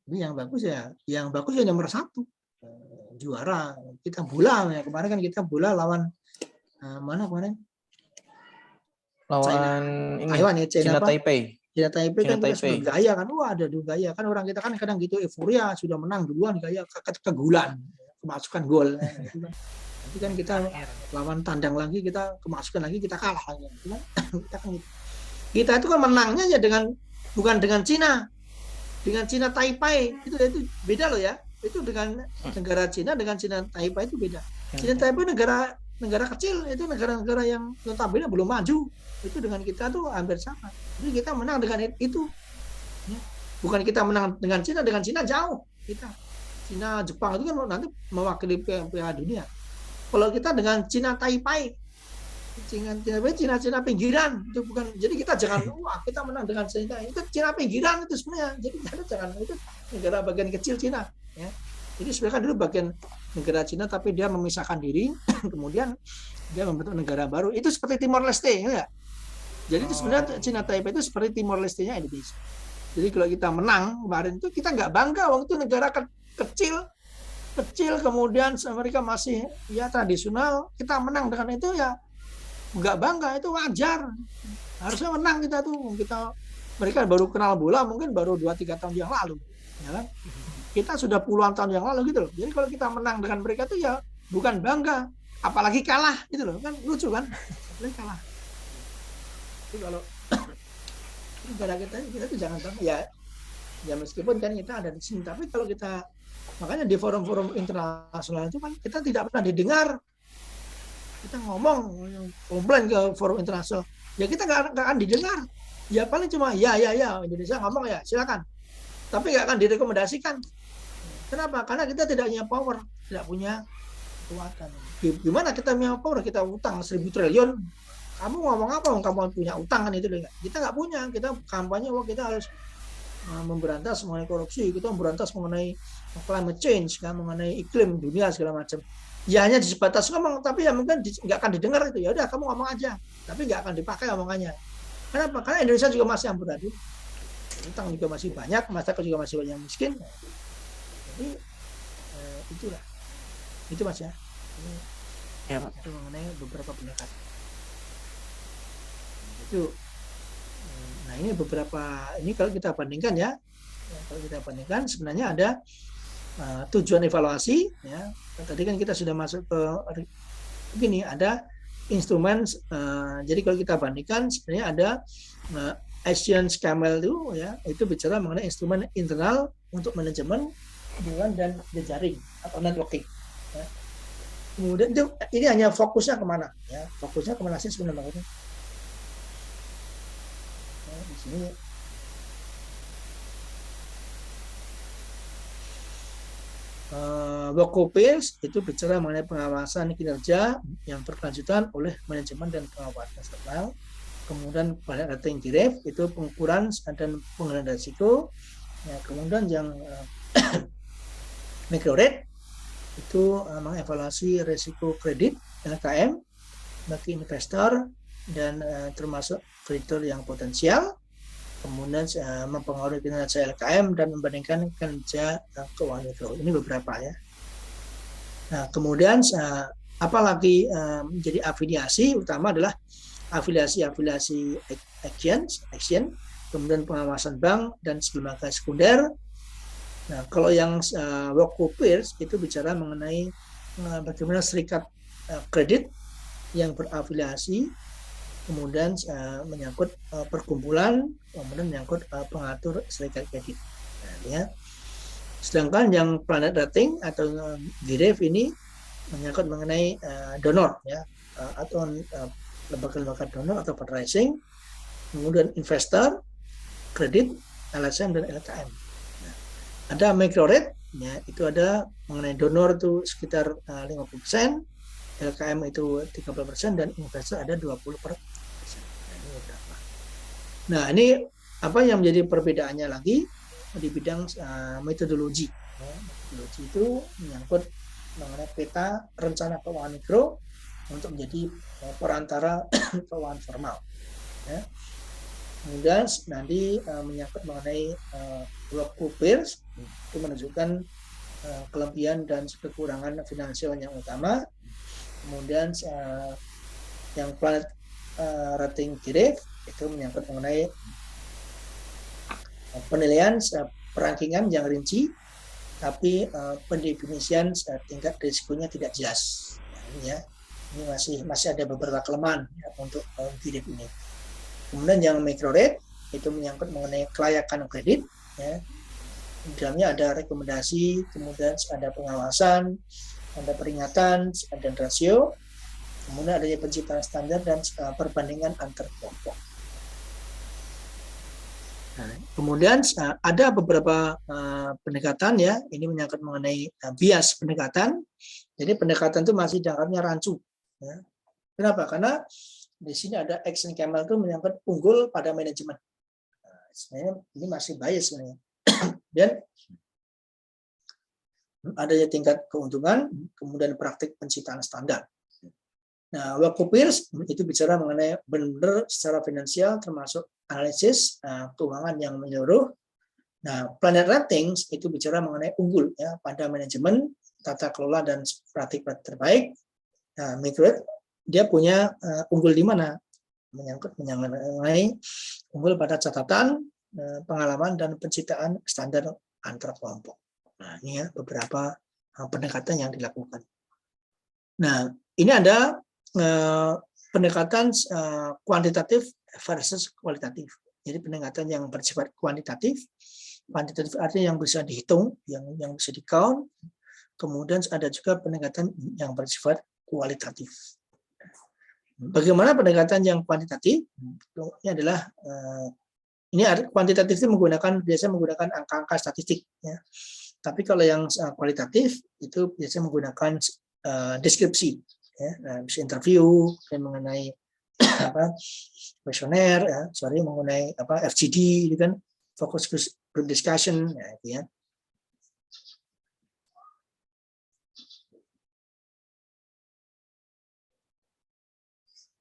Ini yang bagus ya nomor 1. Juara kita bola ya. Kemarin kan kita bola lawan mana kemarin? Lawan Taiwan ya, China Taipei. China Taipei kan kita sudah gaya kan, ada dulu gaya kan orang kita kan kadang gitu euforia sudah menang duluan gaya kegulan kemasukan gol. Nanti kan kita lawan tandang lagi kita kemasukan lagi kita kalah lagi. Kita itu kan menangnya ya bukan dengan Cina Taipei itu beda loh ya. Itu dengan negara Cina dengan Cina Taipei itu beda. Cina Taipei negara kecil, itu negara-negara yang notabene belum maju, itu dengan kita tuh hampir sama. Jadi kita menang dengan itu. Bukan kita menang dengan Cina jauh kita. Cina, Jepang itu kan nanti mewakili Piala Dunia. Kalau kita dengan Cina Taipei, Cina pinggiran itu bukan. Jadi kita jangan wah kita menang dengan Cina, itu Cina pinggiran itu sebenarnya. Jadi kita jangan, itu negara bagian kecil Cina, ya. Jadi sebenarnya kan dulu bagian negara Cina tapi dia memisahkan diri, kemudian dia membentuk negara baru. Itu seperti Timor Leste, ya. Jadi itu sebenarnya Cina Taipei itu seperti Timor Leste-nya Indonesia. Jadi kalau kita menang kemarin itu kita nggak bangga, waktu itu negara kecil, kemudian mereka masih ya tradisional, kita menang dengan itu ya nggak bangga, itu wajar, harusnya menang kita tuh. Mereka baru kenal bola mungkin baru 2-3 tahun yang lalu, ya kan? Kita sudah puluhan tahun yang lalu gitu loh. Jadi kalau kita menang dengan mereka tuh ya bukan bangga, apalagi kalah gitu loh, kan lucu kan, apalagi kalah. Jadi kalau negara kita tuh jangan bangga ya meskipun kan kita ada di sini, tapi kalau kita, makanya di forum-forum internasional itu kan kita tidak pernah didengar. Kita ngomong komplain ke forum internasional, ya kita nggak akan didengar. Ya paling cuma ya Indonesia ngomong ya silakan, tapi nggak akan direkomendasikan. Kenapa? Karena kita tidak punya power, tidak punya kekuatan. Gimana kita punya power? Kita utang 1.000 triliun. Kamu ngomong apa? Kamu punya utang kan itu loh. Kita nggak punya. Kita kampanye wah kita harus memberantas mengenai korupsi, kita memberantas mengenai climate change, kan, mengenai iklim dunia segala macam. Ya hanya di sebatas ngomong, tapi ya mungkin nggak akan didengar itu. Ya udah kamu ngomong aja, tapi nggak akan dipakai omongannya. Kenapa? Karena Indonesia juga masih amburadul, utang juga masih banyak, masyarakat juga masih banyak miskin. Jadi itulah, itu Mas ya. Ya, Pak. Itu mengenai beberapa pendekatan. Itu. Nah ini beberapa, ini kalau kita bandingkan ya, kalau kita bandingkan sebenarnya ada tujuan evaluasi ya. Tadi kan kita sudah masuk ke begini, ada instrumen. Jadi kalau kita bandingkan sebenarnya ada Asian Camel itu bicara mengenai instrumen internal untuk manajemen hubungan dan jejaring atau networking. Ya. Kemudian ini hanya fokusnya kemana? Ya, fokusnya kemana sih sebenarnya? Ya, di sini. Workopils itu bicara mengenai pengawasan kinerja yang berkelanjutan oleh manajemen dan pengawasan eksternal. Kemudian pada rating direct itu pengukuran dan pengendalian risiko. Ya, kemudian yang micro rate itu mengevaluasi risiko kredit LKM bagi investor dan termasuk kreditor yang potensial. Kemudian mempengaruhi kinerja LKM dan membandingkan kinerja keuangan mikro. Ini beberapa ya. Nah, kemudian apalagi menjadi afiliasi utama adalah afiliasi action, kemudian pengawasan bank dan lembaga sekunder. Nah, kalau yang Workopils itu bicara mengenai bagaimana serikat kredit yang berafiliasi, kemudian menyangkut perkumpulan, kemudian menyangkut pengatur serikat kredit. Nah, ya. Sedangkan yang Planet Rating atau DREF ini menyangkut mengenai donor ya, atau lembaga-lembaga donor atau fundraising, kemudian investor, kredit, LSM dan LKM. Nah, ada micro rate ya, itu ada mengenai donor itu sekitar 50%, LKM itu 30% dan investor ada 20%. Nah, ini apa yang menjadi perbedaannya lagi di bidang metodologi. Ya, metodologi itu menyangkut mengenai peta rencana keuangan mikro untuk menjadi perantara keuangan formal. Ya. Kemudian nanti menyangkut mengenai Workopils itu menunjukkan kelebihan dan kekurangan finansial yang utama. Kemudian yang Planet Rating DREF itu menyangkut mengenai penilaian perankingan yang rinci, tapi pendefinisian tingkat risikonya tidak jelas. Ya, ini masih ada beberapa kelemahan ya, untuk DREF ini. Kemudian yang micro rate itu menyangkut mengenai kelayakan kredit. Ya. Di dalamnya ada rekomendasi, kemudian ada pengawasan, ada peringatan, dan rasio, kemudian adanya penciptaan standar dan perbandingan antar kelompok. Nah, kemudian ada beberapa pendekatan ya, ini menyangkut mengenai bias pendekatan. Jadi pendekatan itu masih dianggapnya rancu. Ya. Kenapa? Karena di sini ada action camel itu menyangkut unggul pada manajemen. Nah, sebenarnya ini masih bias sebenarnya. Dan adanya tingkat keuntungan, kemudian praktik penciptaan standar. Nah, Waktu Peers itu bicara mengenai benar-benar secara finansial, termasuk analisis keuangan yang menyeluruh. Nah, Planet Ratings itu bicara mengenai unggul ya pada manajemen, tata kelola dan praktik terbaik. Nah, Microred dia punya unggul di mana? Menyangkut mengenai unggul pada catatan, pengalaman dan penciptaan standar antar kelompok. Nah, ini ya beberapa pendekatan yang dilakukan. Nah, ini ada pendekatan kuantitatif versus kualitatif. Jadi pendekatan yang bersifat kuantitatif artinya yang bisa dihitung, yang bisa di-count. Kemudian ada juga pendekatan yang bersifat kualitatif. Bagaimana pendekatan yang kuantitatif? Ini adalah kuantitatif itu biasanya menggunakan angka-angka statistik. Ya. Tapi kalau yang kualitatif itu biasanya menggunakan deskripsi. Ya, bisa interview mengenai kuesioner, mengenai FGD, gitu kan, focus group discussion, ya, gitu ya.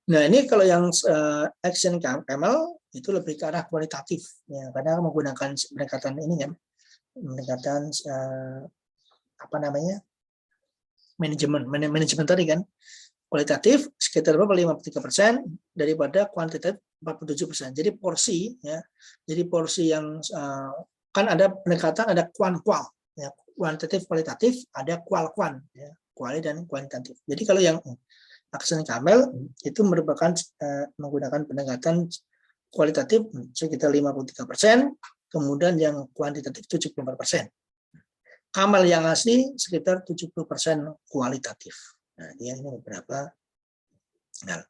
Nah, ini kalau yang action camel itu lebih ke arah kualitatif, ya, karena menggunakan pendekatan ini ya, pendekatan manajemen tadi kan. Kualitatif sekitar 53% daripada kuantitatif 47%. Jadi porsi ya. Jadi porsi yang kan ada pendekatan, ada kual ya, kuantitatif kualitatif, ada kual ya, kuali dan kuantitatif. Jadi kalau yang action camel itu merupakan menggunakan pendekatan kualitatif sekitar 53%, kemudian yang kuantitatif 74%. Camel yang asli sekitar 70% kualitatif. Nah, ini beberapa. Nah,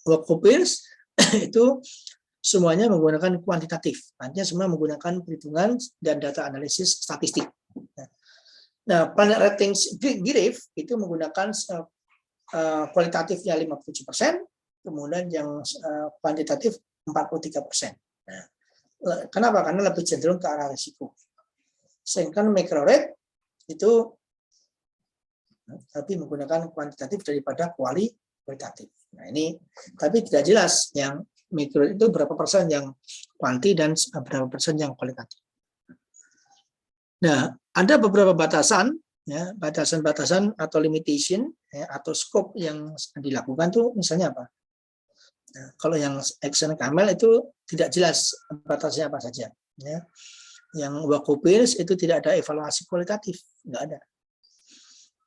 Waktu Peers itu semuanya menggunakan kuantitatif, artinya semua menggunakan perhitungan dan data analisis statistik. Nah, Planet Ratings Graph itu menggunakan kualitatifnya 57%, kemudian yang kuantitatif 43%. Nah, kenapa? Karena lebih cenderung ke arah risiko. Sedangkan Microred itu tapi menggunakan kuantitatif daripada kualitatif. Nah, ini tapi tidak jelas yang mikro itu berapa persen yang kuanti dan berapa persen yang kualitatif. Nah, ada beberapa batasan ya, batasan-batasan atau limitation ya, atau scope yang dilakukan tuh misalnya apa? Nah, kalau yang action camel itu tidak jelas batasnya apa saja ya. Yang Waktu Peers itu tidak ada evaluasi kualitatif, nggak ada.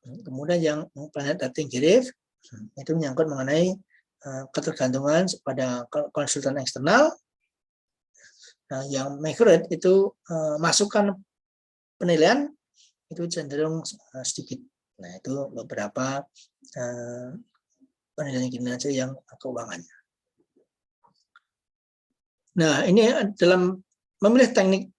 Kemudian yang Planet Rating Graph itu menyangkut mengenai ketergantungan pada konsultan eksternal. Nah, yang Microred itu masukan penilaian itu cenderung sedikit. Nah, itu beberapa penilaian kinerja yang keuangannya. Nah, ini dalam memilih teknik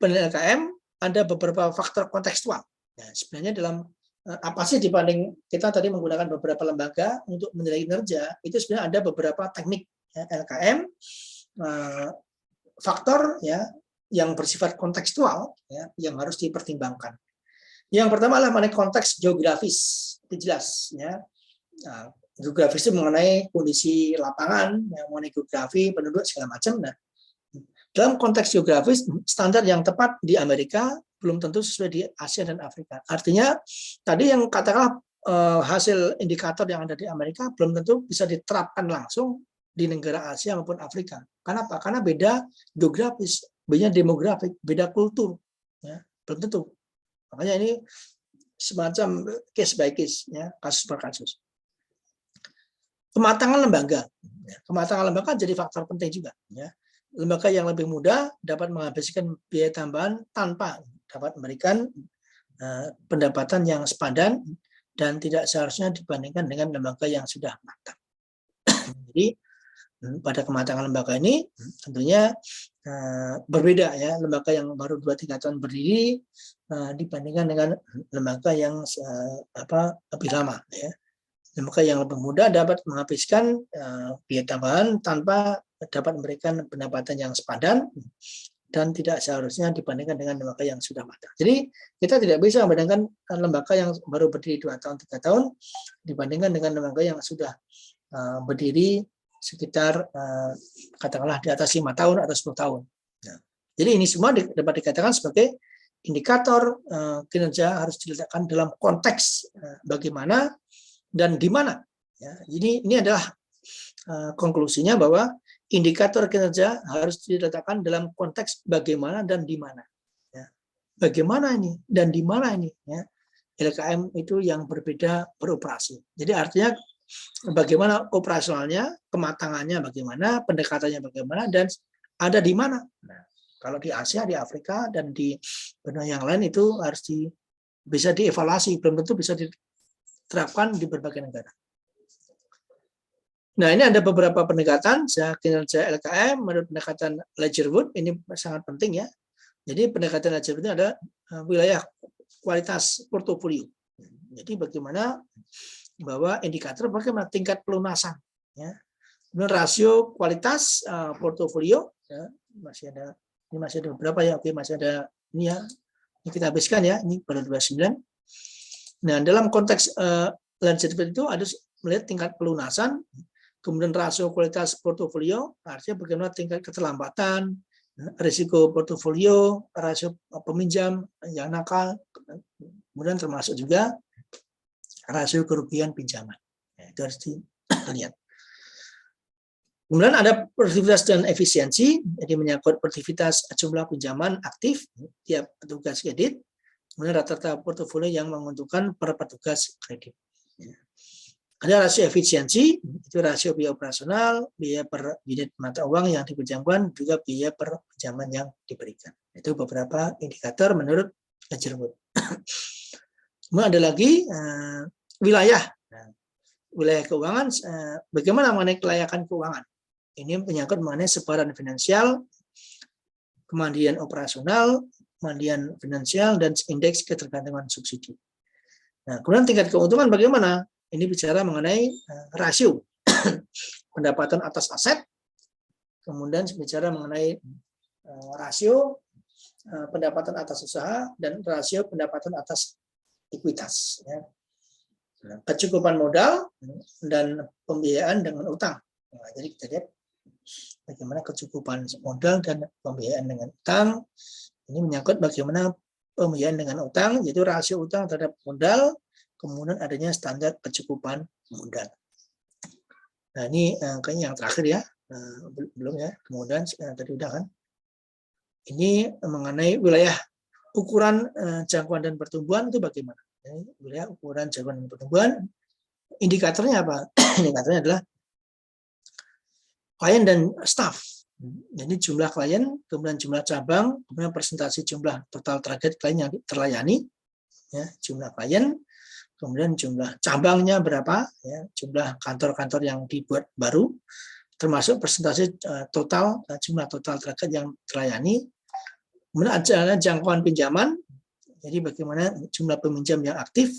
penilaian LKM ada beberapa faktor kontekstual. Nah, sebenarnya dalam apa sih dibanding kita tadi menggunakan beberapa lembaga untuk menilai kinerja, itu sebenarnya ada beberapa teknik ya, LKM faktor ya yang bersifat kontekstual ya yang harus dipertimbangkan. Yang pertama adalah mengenai konteks geografis, itu jelas ya. Nah, geografis itu mengenai kondisi lapangan, ya, mengenai geografi, penduduk segala macam. Nah, dalam konteks geografis standar yang tepat di Amerika belum tentu sesuai di Asia dan Afrika. Artinya tadi yang katakanlah hasil indikator yang ada di Amerika belum tentu bisa diterapkan langsung di negara Asia maupun Afrika. Kenapa? Karena beda geografis, beda demografik, beda kultur. Ya, belum tentu. Makanya ini semacam case by case, ya, kasus per kasus. Kematangan lembaga. Kematangan lembaga jadi faktor penting juga. Ya. Lembaga yang lebih mudah dapat menghabiskan biaya tambahan tanpa dapat memberikan pendapatan yang sepadan dan tidak seharusnya dibandingkan dengan lembaga yang sudah matang. Jadi pada kematangan lembaga ini tentunya berbeda ya, lembaga yang baru 2-3 tahun berdiri dibandingkan dengan lembaga yang lebih lama ya. Lembaga yang lebih muda dapat menghabiskan biaya tambahan tanpa dapat memberikan pendapatan yang sepadan dan tidak seharusnya dibandingkan dengan lembaga yang sudah matang. Jadi kita tidak bisa membandingkan lembaga yang baru berdiri 2 tahun, 3 tahun dibandingkan dengan lembaga yang sudah berdiri sekitar katakanlah di atas 5 tahun atau 10 tahun. Nah, jadi ini semua dapat dikatakan sebagai indikator kinerja harus diletakkan dalam konteks bagaimana dan di mana. Ya, jadi ini adalah konklusinya bahwa indikator kinerja harus diletakkan dalam konteks bagaimana dan di mana. Ya, bagaimana ini dan di mana ini. Ya, LKM itu yang berbeda beroperasi. Jadi artinya bagaimana operasionalnya, kematangannya bagaimana, pendekatannya bagaimana, dan ada di mana. Nah, kalau di Asia, di Afrika, dan di benua yang lain itu harus bisa dievaluasi, belum tentu bisa diterapkan di berbagai negara. Nah, ini ada beberapa pendekatan kinerja LKM menurut pendekatan Ledgerwood, ini sangat penting ya. Jadi pendekatan Ledgerwood itu ada wilayah kualitas portofolio. Jadi bagaimana bahwa indikator bagaimana tingkat pelunasan ya. Kemudian rasio kualitas portofolio ya, masih ada beberapa ya. Oke, masih ada ini ya. Ini kita habiskan ya, ini pada 29. Nah, dalam konteks Ledgerwood itu ada melihat tingkat pelunasan, kemudian rasio kualitas portofolio, artinya bagaimana tingkat keterlambatan, risiko portofolio, rasio peminjam yang nakal, kemudian termasuk juga rasio kerugian pinjaman. Ya, itu harus dilihat. Kemudian ada produktivitas dan efisiensi, jadi menyangkut produktivitas jumlah pinjaman aktif tiap petugas kredit, kemudian rata-rata portofolio yang menguntungkan per petugas kredit. Ya. Ada rasio efisiensi, itu rasio biaya operasional, biaya per unit mata uang yang dipinjamkan, juga biaya per pinjaman yang diberikan. Itu beberapa indikator menurut Ledgerwood. Kemudian ada lagi wilayah. Nah, wilayah keuangan, bagaimana mengenai kelayakan keuangan? Ini menyangkut mengenai sebaran finansial, kemandirian operasional, kemandirian finansial, dan indeks ketergantungan subsidi. Nah, kemudian tingkat keuntungan bagaimana? Ini bicara mengenai rasio pendapatan atas aset, kemudian bicara mengenai rasio pendapatan atas usaha, dan rasio pendapatan atas ekuitas. Ya. Kecukupan modal dan pembiayaan dengan utang. Nah, jadi kita lihat bagaimana kecukupan modal dan pembiayaan dengan utang. Ini menyangkut bagaimana pembiayaan dengan utang, yaitu rasio utang terhadap modal, kemudian adanya standar kecukupan modal. Nah, ini kayaknya yang terakhir ya, belum ya. Kemudian tadi udah kan. Ini mengenai wilayah ukuran jangkauan dan pertumbuhan itu bagaimana? Wilayah ukuran jangkauan dan pertumbuhan. Indikatornya apa? Indikatornya adalah klien dan staff. Jadi jumlah klien, kemudian jumlah cabang, kemudian persentase jumlah total target klien yang terlayani, ya, jumlah klien, kemudian jumlah cabangnya berapa, ya, jumlah kantor-kantor yang dibuat baru, termasuk persentase total jumlah total target yang terlayani. Kemudian ada jangkauan pinjaman, jadi bagaimana jumlah peminjam yang aktif,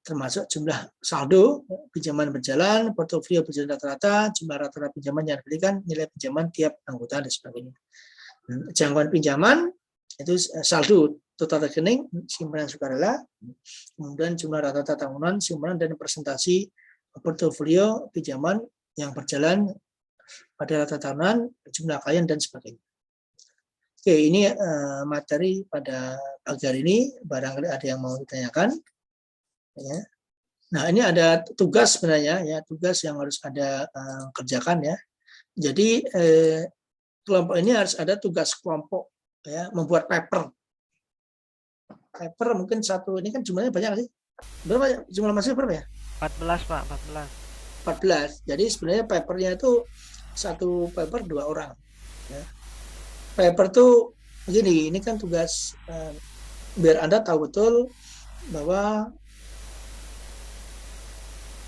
termasuk jumlah saldo pinjaman berjalan, portofolio berjalan rata-rata, jumlah rata-rata pinjaman yang diberikan, nilai pinjaman tiap anggota dan sebagainya. Jangkauan pinjaman itu saldo total rekening, simpanan sukarela, kemudian jumlah rata-rata tahunan, simpanan dan presentasi portofolio pinjaman yang berjalan pada rata tahunan, jumlah klien dan sebagainya. Oke, ini materi pada pagi hari ini, barangkali ada yang mau ditanyakan. Ya. Nah, ini ada tugas sebenarnya, ya, tugas yang harus ada kerjakan ya. Jadi kelompok ini harus ada tugas kelompok, ya, membuat paper. Paper mungkin satu, ini kan jumlahnya banyak sih. Berapa jumlah mahasiswa berapa ya? 14 Pak, 14. Jadi sebenarnya papernya itu satu paper 2 orang. Ya. Paper tuh begini, ini kan tugas biar Anda tahu betul bahwa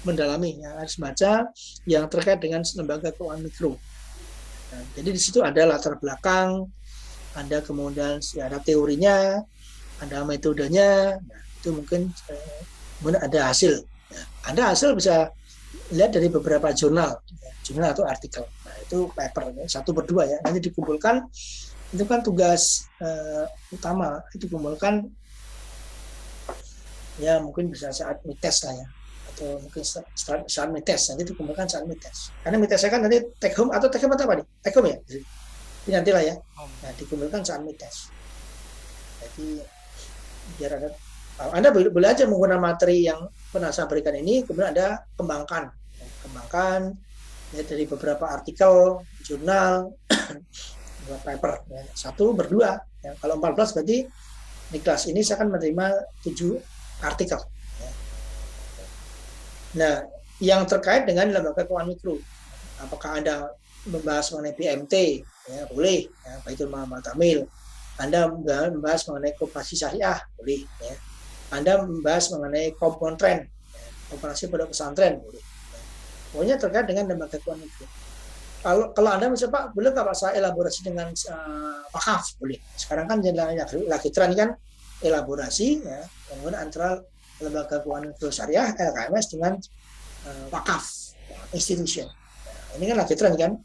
mendalami, ya, harus baca yang terkait dengan lembaga keuangan mikro. Nah, jadi di situ ada latar belakang, ada kemudian ya, ada teorinya, ada metodenya, nah, itu mungkin ada hasil. Ya, ada hasil bisa lihat dari beberapa jurnal, ya, jurnal atau artikel. Nah, itu paper 1/2 ya, nanti dikumpulkan. Itu kan tugas utama, itu dikumpulkan ya mungkin bisa saat mites lah ya, atau mungkin saat mites, nanti dikumpulkan saat mites. Karena mitesnya kan nanti take home atau take home atau apa nih? Take home ya? Jadi nantilah ya. Nah, dikumpulkan saat mites. Jadi biar ada, Anda boleh aja menggunakan materi yang pernah saya berikan ini, kemudian Anda kembangkan ya, dari beberapa artikel, jurnal, paper, ya, 1/2. Ya. Kalau 14 berarti di kelas ini saya akan menerima 7 artikel. Ya. Nah, yang terkait dengan lembaga keuangan mikro, apakah Anda membahas mengenai BMT, ya, boleh, ya, Baitul Mal Mu'tamil. Anda membahas mengenai koperasi syariah, boleh. Ya. Anda membahas mengenai komponen, ya, koperasi pada pesantren, boleh. Ya. Pokoknya terkait dengan lembaga keuangan mikro. Kalau Anda misalnya Pak, boleh nggak Pak saya elaborasi dengan wakaf? Boleh. Sekarang kan lagi tren kan elaborasi, ya, kemudian antara lembaga keuangan mikro syariah LKMS dengan wakaf institution. Nah, ini kan lagi tren kan,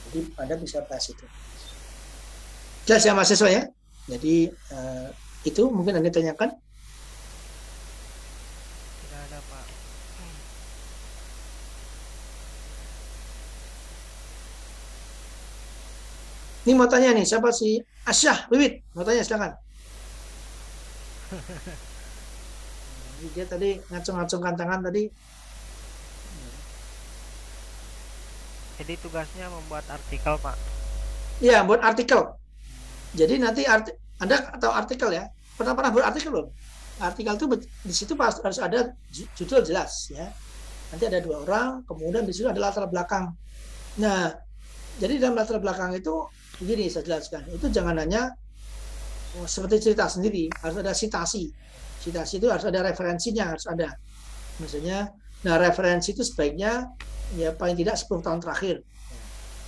jadi Anda bisa bahas itu. Jelas ya mahasiswa ya. Jadi itu mungkin Anda tanyakan. Tidak ada Pak. Ini mau tanya nih, siapa si Asyah Wiwit? Mau tanya silakan. Dia tadi ngacung-ngacungkan tangan tadi. Jadi tugasnya membuat artikel Pak. Iya, buat artikel. Jadi nanti Anda tahu artikel ya? Pernah buat artikel belum? Artikel itu di situ harus ada judul jelas ya. Nanti ada 2 orang, kemudian di situ ada latar belakang. Nah, jadi dalam latar belakang itu begini saya jelaskan. Itu jangan hanya seperti cerita sendiri, harus ada citasi. Citasi itu harus ada referensinya, harus ada. Misalnya, nah referensi itu sebaiknya ya paling tidak 10 tahun terakhir.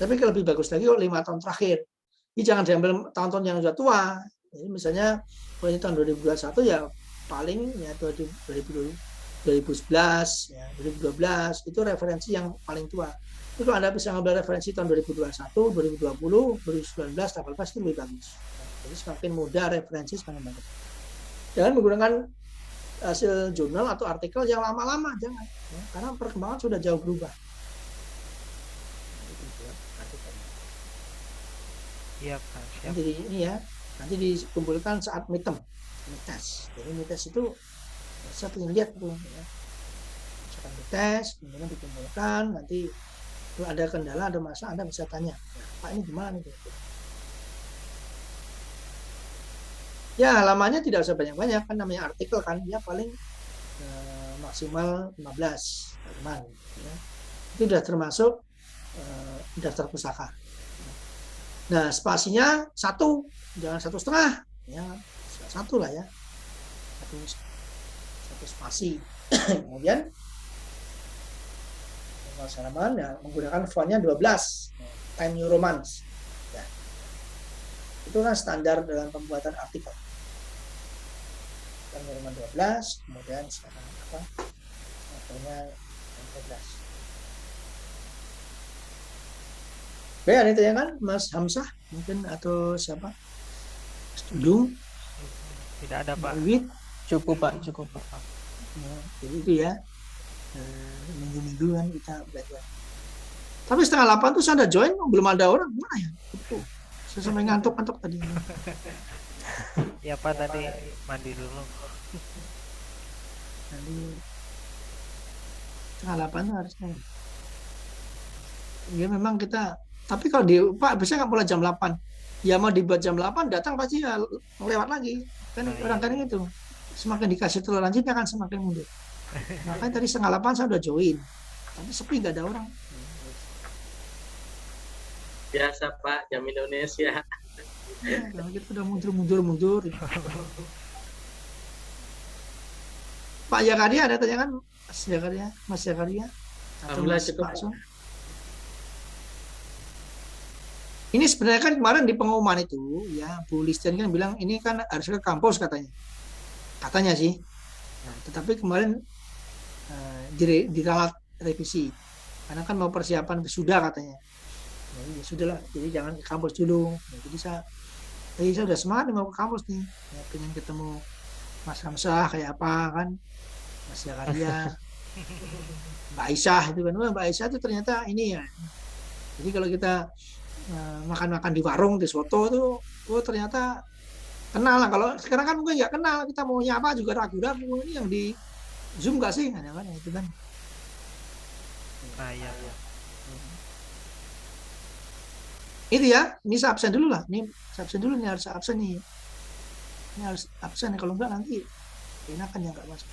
Tapi kalau lebih bagus lagi 5 tahun terakhir. Ini jangan diambil tahun-tahun yang sudah tua. Jadi misalnya ini tahun 2021 ya paling ya 2011 ya 2012 itu referensi yang paling tua. Itu kalau Anda bisa ngambil referensi tahun 2021, 2020, 2019, 2018 itu lebih bagus. Jadi semakin mudah referensi semakin bagus. Jangan menggunakan hasil jurnal atau artikel yang lama-lama, jangan. Ya, karena perkembangan sudah jauh berubah. Iya Pak. Siap. Nanti ini ya, nanti dikumpulkan saat mites. Jadi mites itu saya ingin lihat tuh. Ya. Misalkan mites, kemudian dikumpulkan, nanti kalau ada kendala, ada masalah, Anda bisa tanya, Pak ini gimana nih? Ya halamannya tidak usah banyak-banyak, kan namanya artikel kan, dia paling maksimal 15 halaman. Ya. Itu sudah termasuk daftar pustaka. Nah spasinya 1, jangan 1,5, ya 1 lah ya, 1 spasi. Kemudian halaman ya, menggunakan fontnya 12 Time New Roman ya. Itu kan standar dalam pembuatan artikel. Time New Roman 12, kemudian sekarang apa fontnya 12. Oke, ada yang ditanyakan Mas Hamzah mungkin atau siapa? Setuju? Tidak ada Pak. Wiwit? Cukup Pak. Ya, jadi itu ya. Minggu-minggu kan kita belajar. Tapi 7:30 tuh saya ada join, belum ada orang, gimana ya? Tuh, saya sampai ngantuk tadi. Ya Pak, tadi mandi dulu. Nanti 7:30 tuh harusnya. Ya memang kita, tapi kalau di Pak biasanya nggak mulai jam 8. Ya mau dibuat jam 8 datang pasti ya lewat lagi. Kan orang kan itu. Semakin dikasih toleransinya kan semakin mundur. Makanya tadi 7:30 saya udah join, tapi sepi nggak ada orang. Biasa Pak, jam Indonesia. Ya, kalau kita udah mundur. Pak Zakaria ada tanya kan? Mas Zakaria atau Alhamdulillah Mas cukup. Pak Sun? Ini sebenarnya kan kemarin di pengumuman itu ya Bu Listen kan bilang ini kan harus ke kampus katanya sih. Nah, tetapi kemarin diralat revisi karena kan mau persiapan wisuda katanya. Jadi ya sudah lah, jadi jangan ke kampus dulu. Nah, jadi saya udah semangat nih mau ke kampus nih. Ya, pengen ketemu Mas Hamzah kayak apa kan, Mas Zakaria, Mbak Aisyah itu kan. Wah, Mbak Aisyah itu ternyata ini ya. Jadi kalau kita makan-makan di warung di soto tuh, oh ternyata kenal lah. Kalau sekarang kan mungkin nggak kenal, kita mau nyapa juga ragu-ragu. Ini yang di Zoom nggak sih? Ada kan itu kan. Nah, iya, iya. Itu ya, ini saya absen dulu lah. Ini saya absen dulu, ini harus absen nih. Ini harus absen, kalau enggak nanti enakan yang nggak masuk.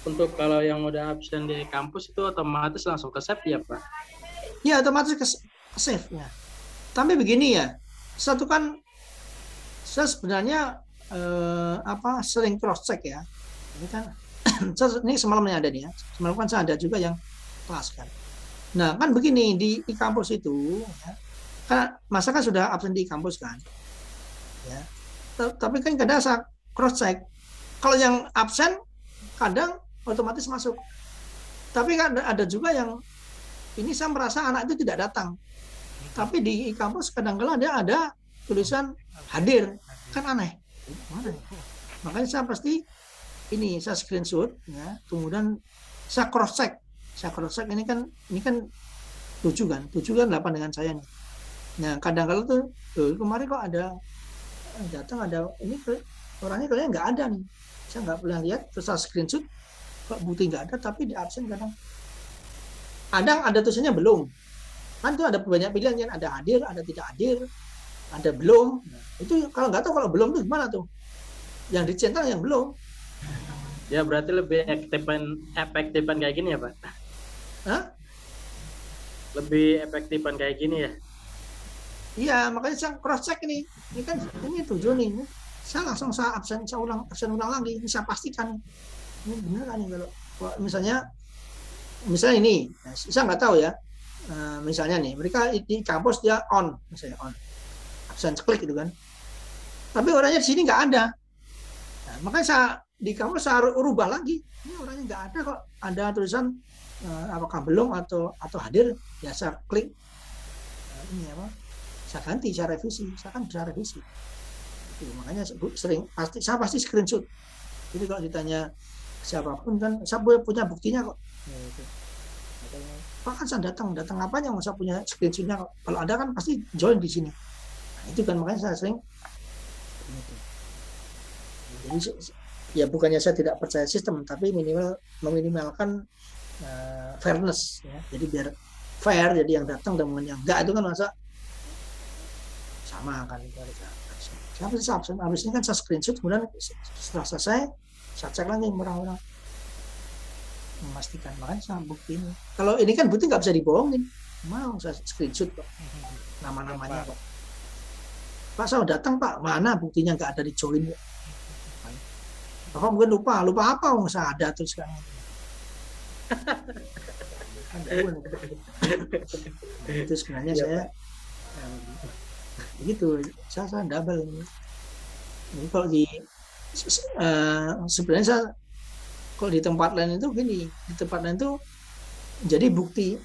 Untuk kalau yang udah absen di kampus itu otomatis langsung ke save ya Pak? Ya otomatis ke save ya. Tapi begini ya, satu kan saya sebenarnya sering cross check ya. Ini kan ini semalamnya ada nih ya. Semalam kan saya ada juga yang kelas kan. Nah kan begini di kampus itu, ya, kan masa kan sudah absen di kampus kan, ya. Tapi kan kadang saya cross check. Kalau yang absen kadang otomatis masuk. Tapi kan ada juga yang ini saya merasa anak itu tidak datang. Tapi di kampus kadang-kadang ada tulisan hadir, kan aneh. Mana ya? Makanya saya pasti ini saya screenshot ya, kemudian saya cross check. Ini kan 7 kan 8 dengan saya nih. Nah, kadang-kadang tuh kemarin kok ada datang ada ini orangnya kayaknya nggak ada nih. Saya nggak pernah lihat, terus saya screenshot kok bukti nggak ada tapi di absen kadang ada tulisannya belum. Kan tuh ada banyak pilihan kan, ada hadir, ada tidak hadir, ada belum. Nah, itu kalau nggak tahu kalau belum tuh gimana tuh? Yang dicentang yang belum. Ya berarti lebih efektifan kayak gini ya Pak? Hah? Lebih efektifan kayak gini ya? Iya, makanya saya cross check ini. Ini kan ini 7 nih. Saya langsung absen ulang lagi. Ini saya pastikan ini benar kan kalau misalnya ini, saya nggak tahu ya. Misalnya nih, mereka di kampus dia on, misalnya on, absen klik gitu kan. Tapi orangnya di sini nggak ada. Nah, makanya saya di kampus saya rubah lagi. Ini orangnya nggak ada kok. Ada tulisan apakah belum atau hadir, ya saya klik. Ini apa? Saya ganti, saya revisi. Saya kan bisa revisi. Itu, makanya saya pasti screenshot. Jadi kalau ditanya siapapun kan, saya punya buktinya kok. Gitu. Pak kan saya datang apanya yang saya punya screenshotnya kok. Kalau ada kan pasti join di sini. Nah, itu kan makanya saya sering. Jadi ya bukannya saya tidak percaya sistem, tapi meminimalkan fairness ya. Jadi biar fair, jadi yang datang dan yang enggak itu kan masa sama kan. Saya habis ini kan saya screenshot, kemudian setelah selesai saya cek lagi orang-orang memastikan, makanya saya buktiin. Kalau ini kan bukti nggak bisa dibohongin, mau saya screenshot kok nama-namanya kok. Pak saya datang Pak, mana buktinya nggak ada di join. Bapak mungkin lupa apa saya ada terus kan. Itu sebenarnya saya begitu, saya double. Jadi kalau sebenarnya saya kalau di tempat lain itu gini, di tempat lain itu jadi bukti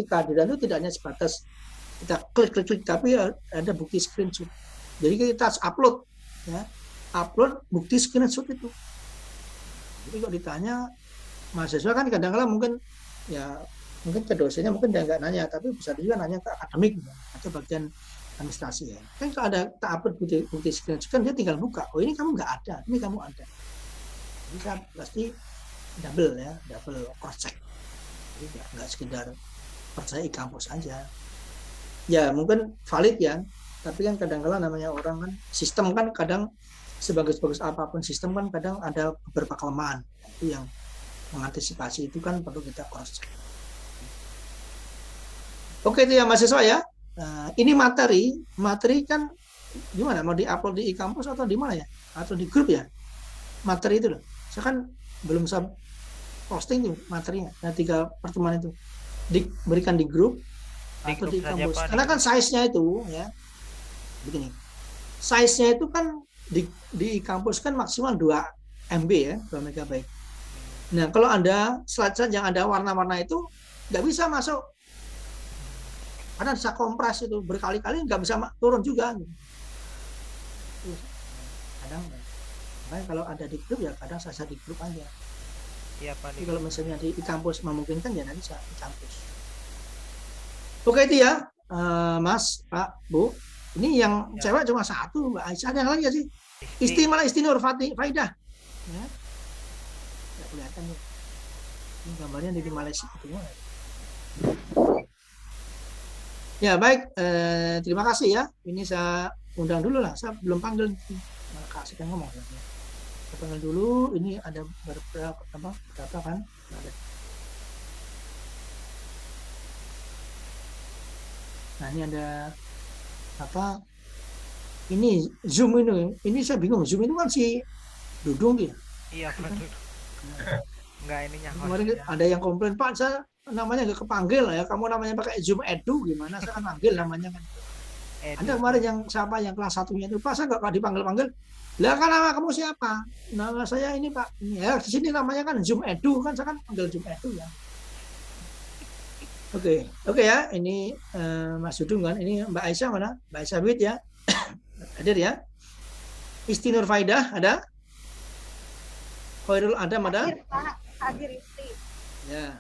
kehadiran itu tidak hanya sebatas kita klik tapi ada bukti screenshot. Jadi kita upload ya, bukti screenshot itu. Jadi kalau ditanya mahasiswa kan kadang-kadang mungkin ke dosennya mungkin dia nggak nanya, tapi bisa juga nanya ke akademik atau bagian administrasi ya. Kan kalau ada kita upload bukti screenshot kan dia tinggal buka, oh ini kamu nggak ada, ini kamu ada. Jadi saya pasti double cross check. Jadi nggak sekedar percaya kampus aja. Ya mungkin valid ya, tapi kan kadang-kadang namanya orang kan sistem kan kadang sebagus-bagus apapun sistem kan kadang ada beberapa kelemahan. Itu yang mengantisipasi itu kan perlu kita cross check. Oke, itu ya mahasiswa ya. Ini materi kan gimana? Mau diupload di e-kampus atau di mana ya? Atau di grup ya? Materi itu loh. Saya kan belum bisa posting tuh materinya. Nah, 3 pertemuan itu diberikan di grup atau di grup saja, kampus. Pak, Karena kan size-nya itu ya begini. Size-nya itu kan di kampus kan maksimal 2 MB ya, 2 MB. Nah, kalau ada slide yang ada warna-warna itu nggak bisa masuk. Karena bisa kompres itu berkali-kali nggak bisa turun juga. Kadang, makanya kalau ada di grup ya kadang saya di grup aja. Iya, Pak. Jadi kalau misalnya di kampus memungkinkan ya nanti saya di kampus. Oke itu ya, Mas, Pak, Bu. Ini yang Ya. cewek cuma 1, Mbak Aisyah. Ada yang lain nggak sih? Isti Nur Faidah. Ya. Nggak kelihatan ya. Ini gambarnya di Malaysia semua. Ya baik, terima kasih ya. Ini saya undang dulu lah. Saya belum panggil. Makasih kan ngomong. Saya panggil dulu. Ini ada berapa kan? Nah ini ada apa? Ini Zoom ini saya bingung. Zoom itu kan si Dudung ya. Iya, Pak. Enggak ininya. Kemarin ada yang komplain, Pak, saya namanya nggak kepanggil ya. Kamu namanya pakai Zoom Edu gimana? Saya kan panggil namanya kan. Ada kemarin yang siapa yang kelas 1-nya itu, Pak, saya nggak dipanggil-panggil. Lah kan nama kamu siapa? Nama saya ini, Pak. Ya di sini namanya kan Zoom Edu kan, saya kan panggil Zoom Edu ya. Oke ya. Ini Mas Dudung kan. Ini Mbak Aisyah mana? Mbak Aisyah Wid ya. Hadir ya. Isti Nur Faidah ada? Khairul Adam ada? Hadir Isti. Ya.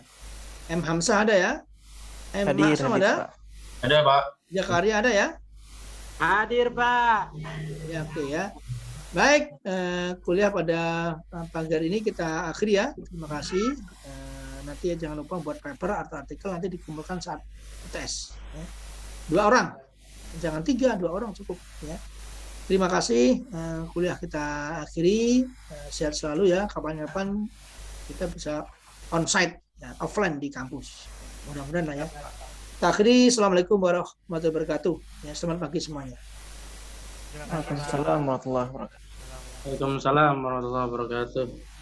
M Hamzah ada ya? M Hadir, Maksum hadir, ada? Pak. Ada, Pak. Jakaria ada ya? Hadir, Pak. Ya, oke ya. Baik, kuliah pada pagi hari ini kita akhiri ya. Terima kasih. Nanti jangan lupa buat paper atau artikel nanti dikumpulkan saat tes. Ya. 2 orang, jangan 3, 2 orang cukup. Ya. Terima kasih. Kuliah kita akhiri. Sehat selalu ya. Kapan-kapan kita bisa onsite, ya, offline di kampus. Mudah-mudahan lah ya. Kita akhiri. Assalamualaikum warahmatullahi wabarakatuh. Ya, selamat pagi semuanya. Terima kasih, Pak. Waalaikumsalam warahmatullahi wabarakatuh. Waalaikumsalam warahmatullahi wabarakatuh.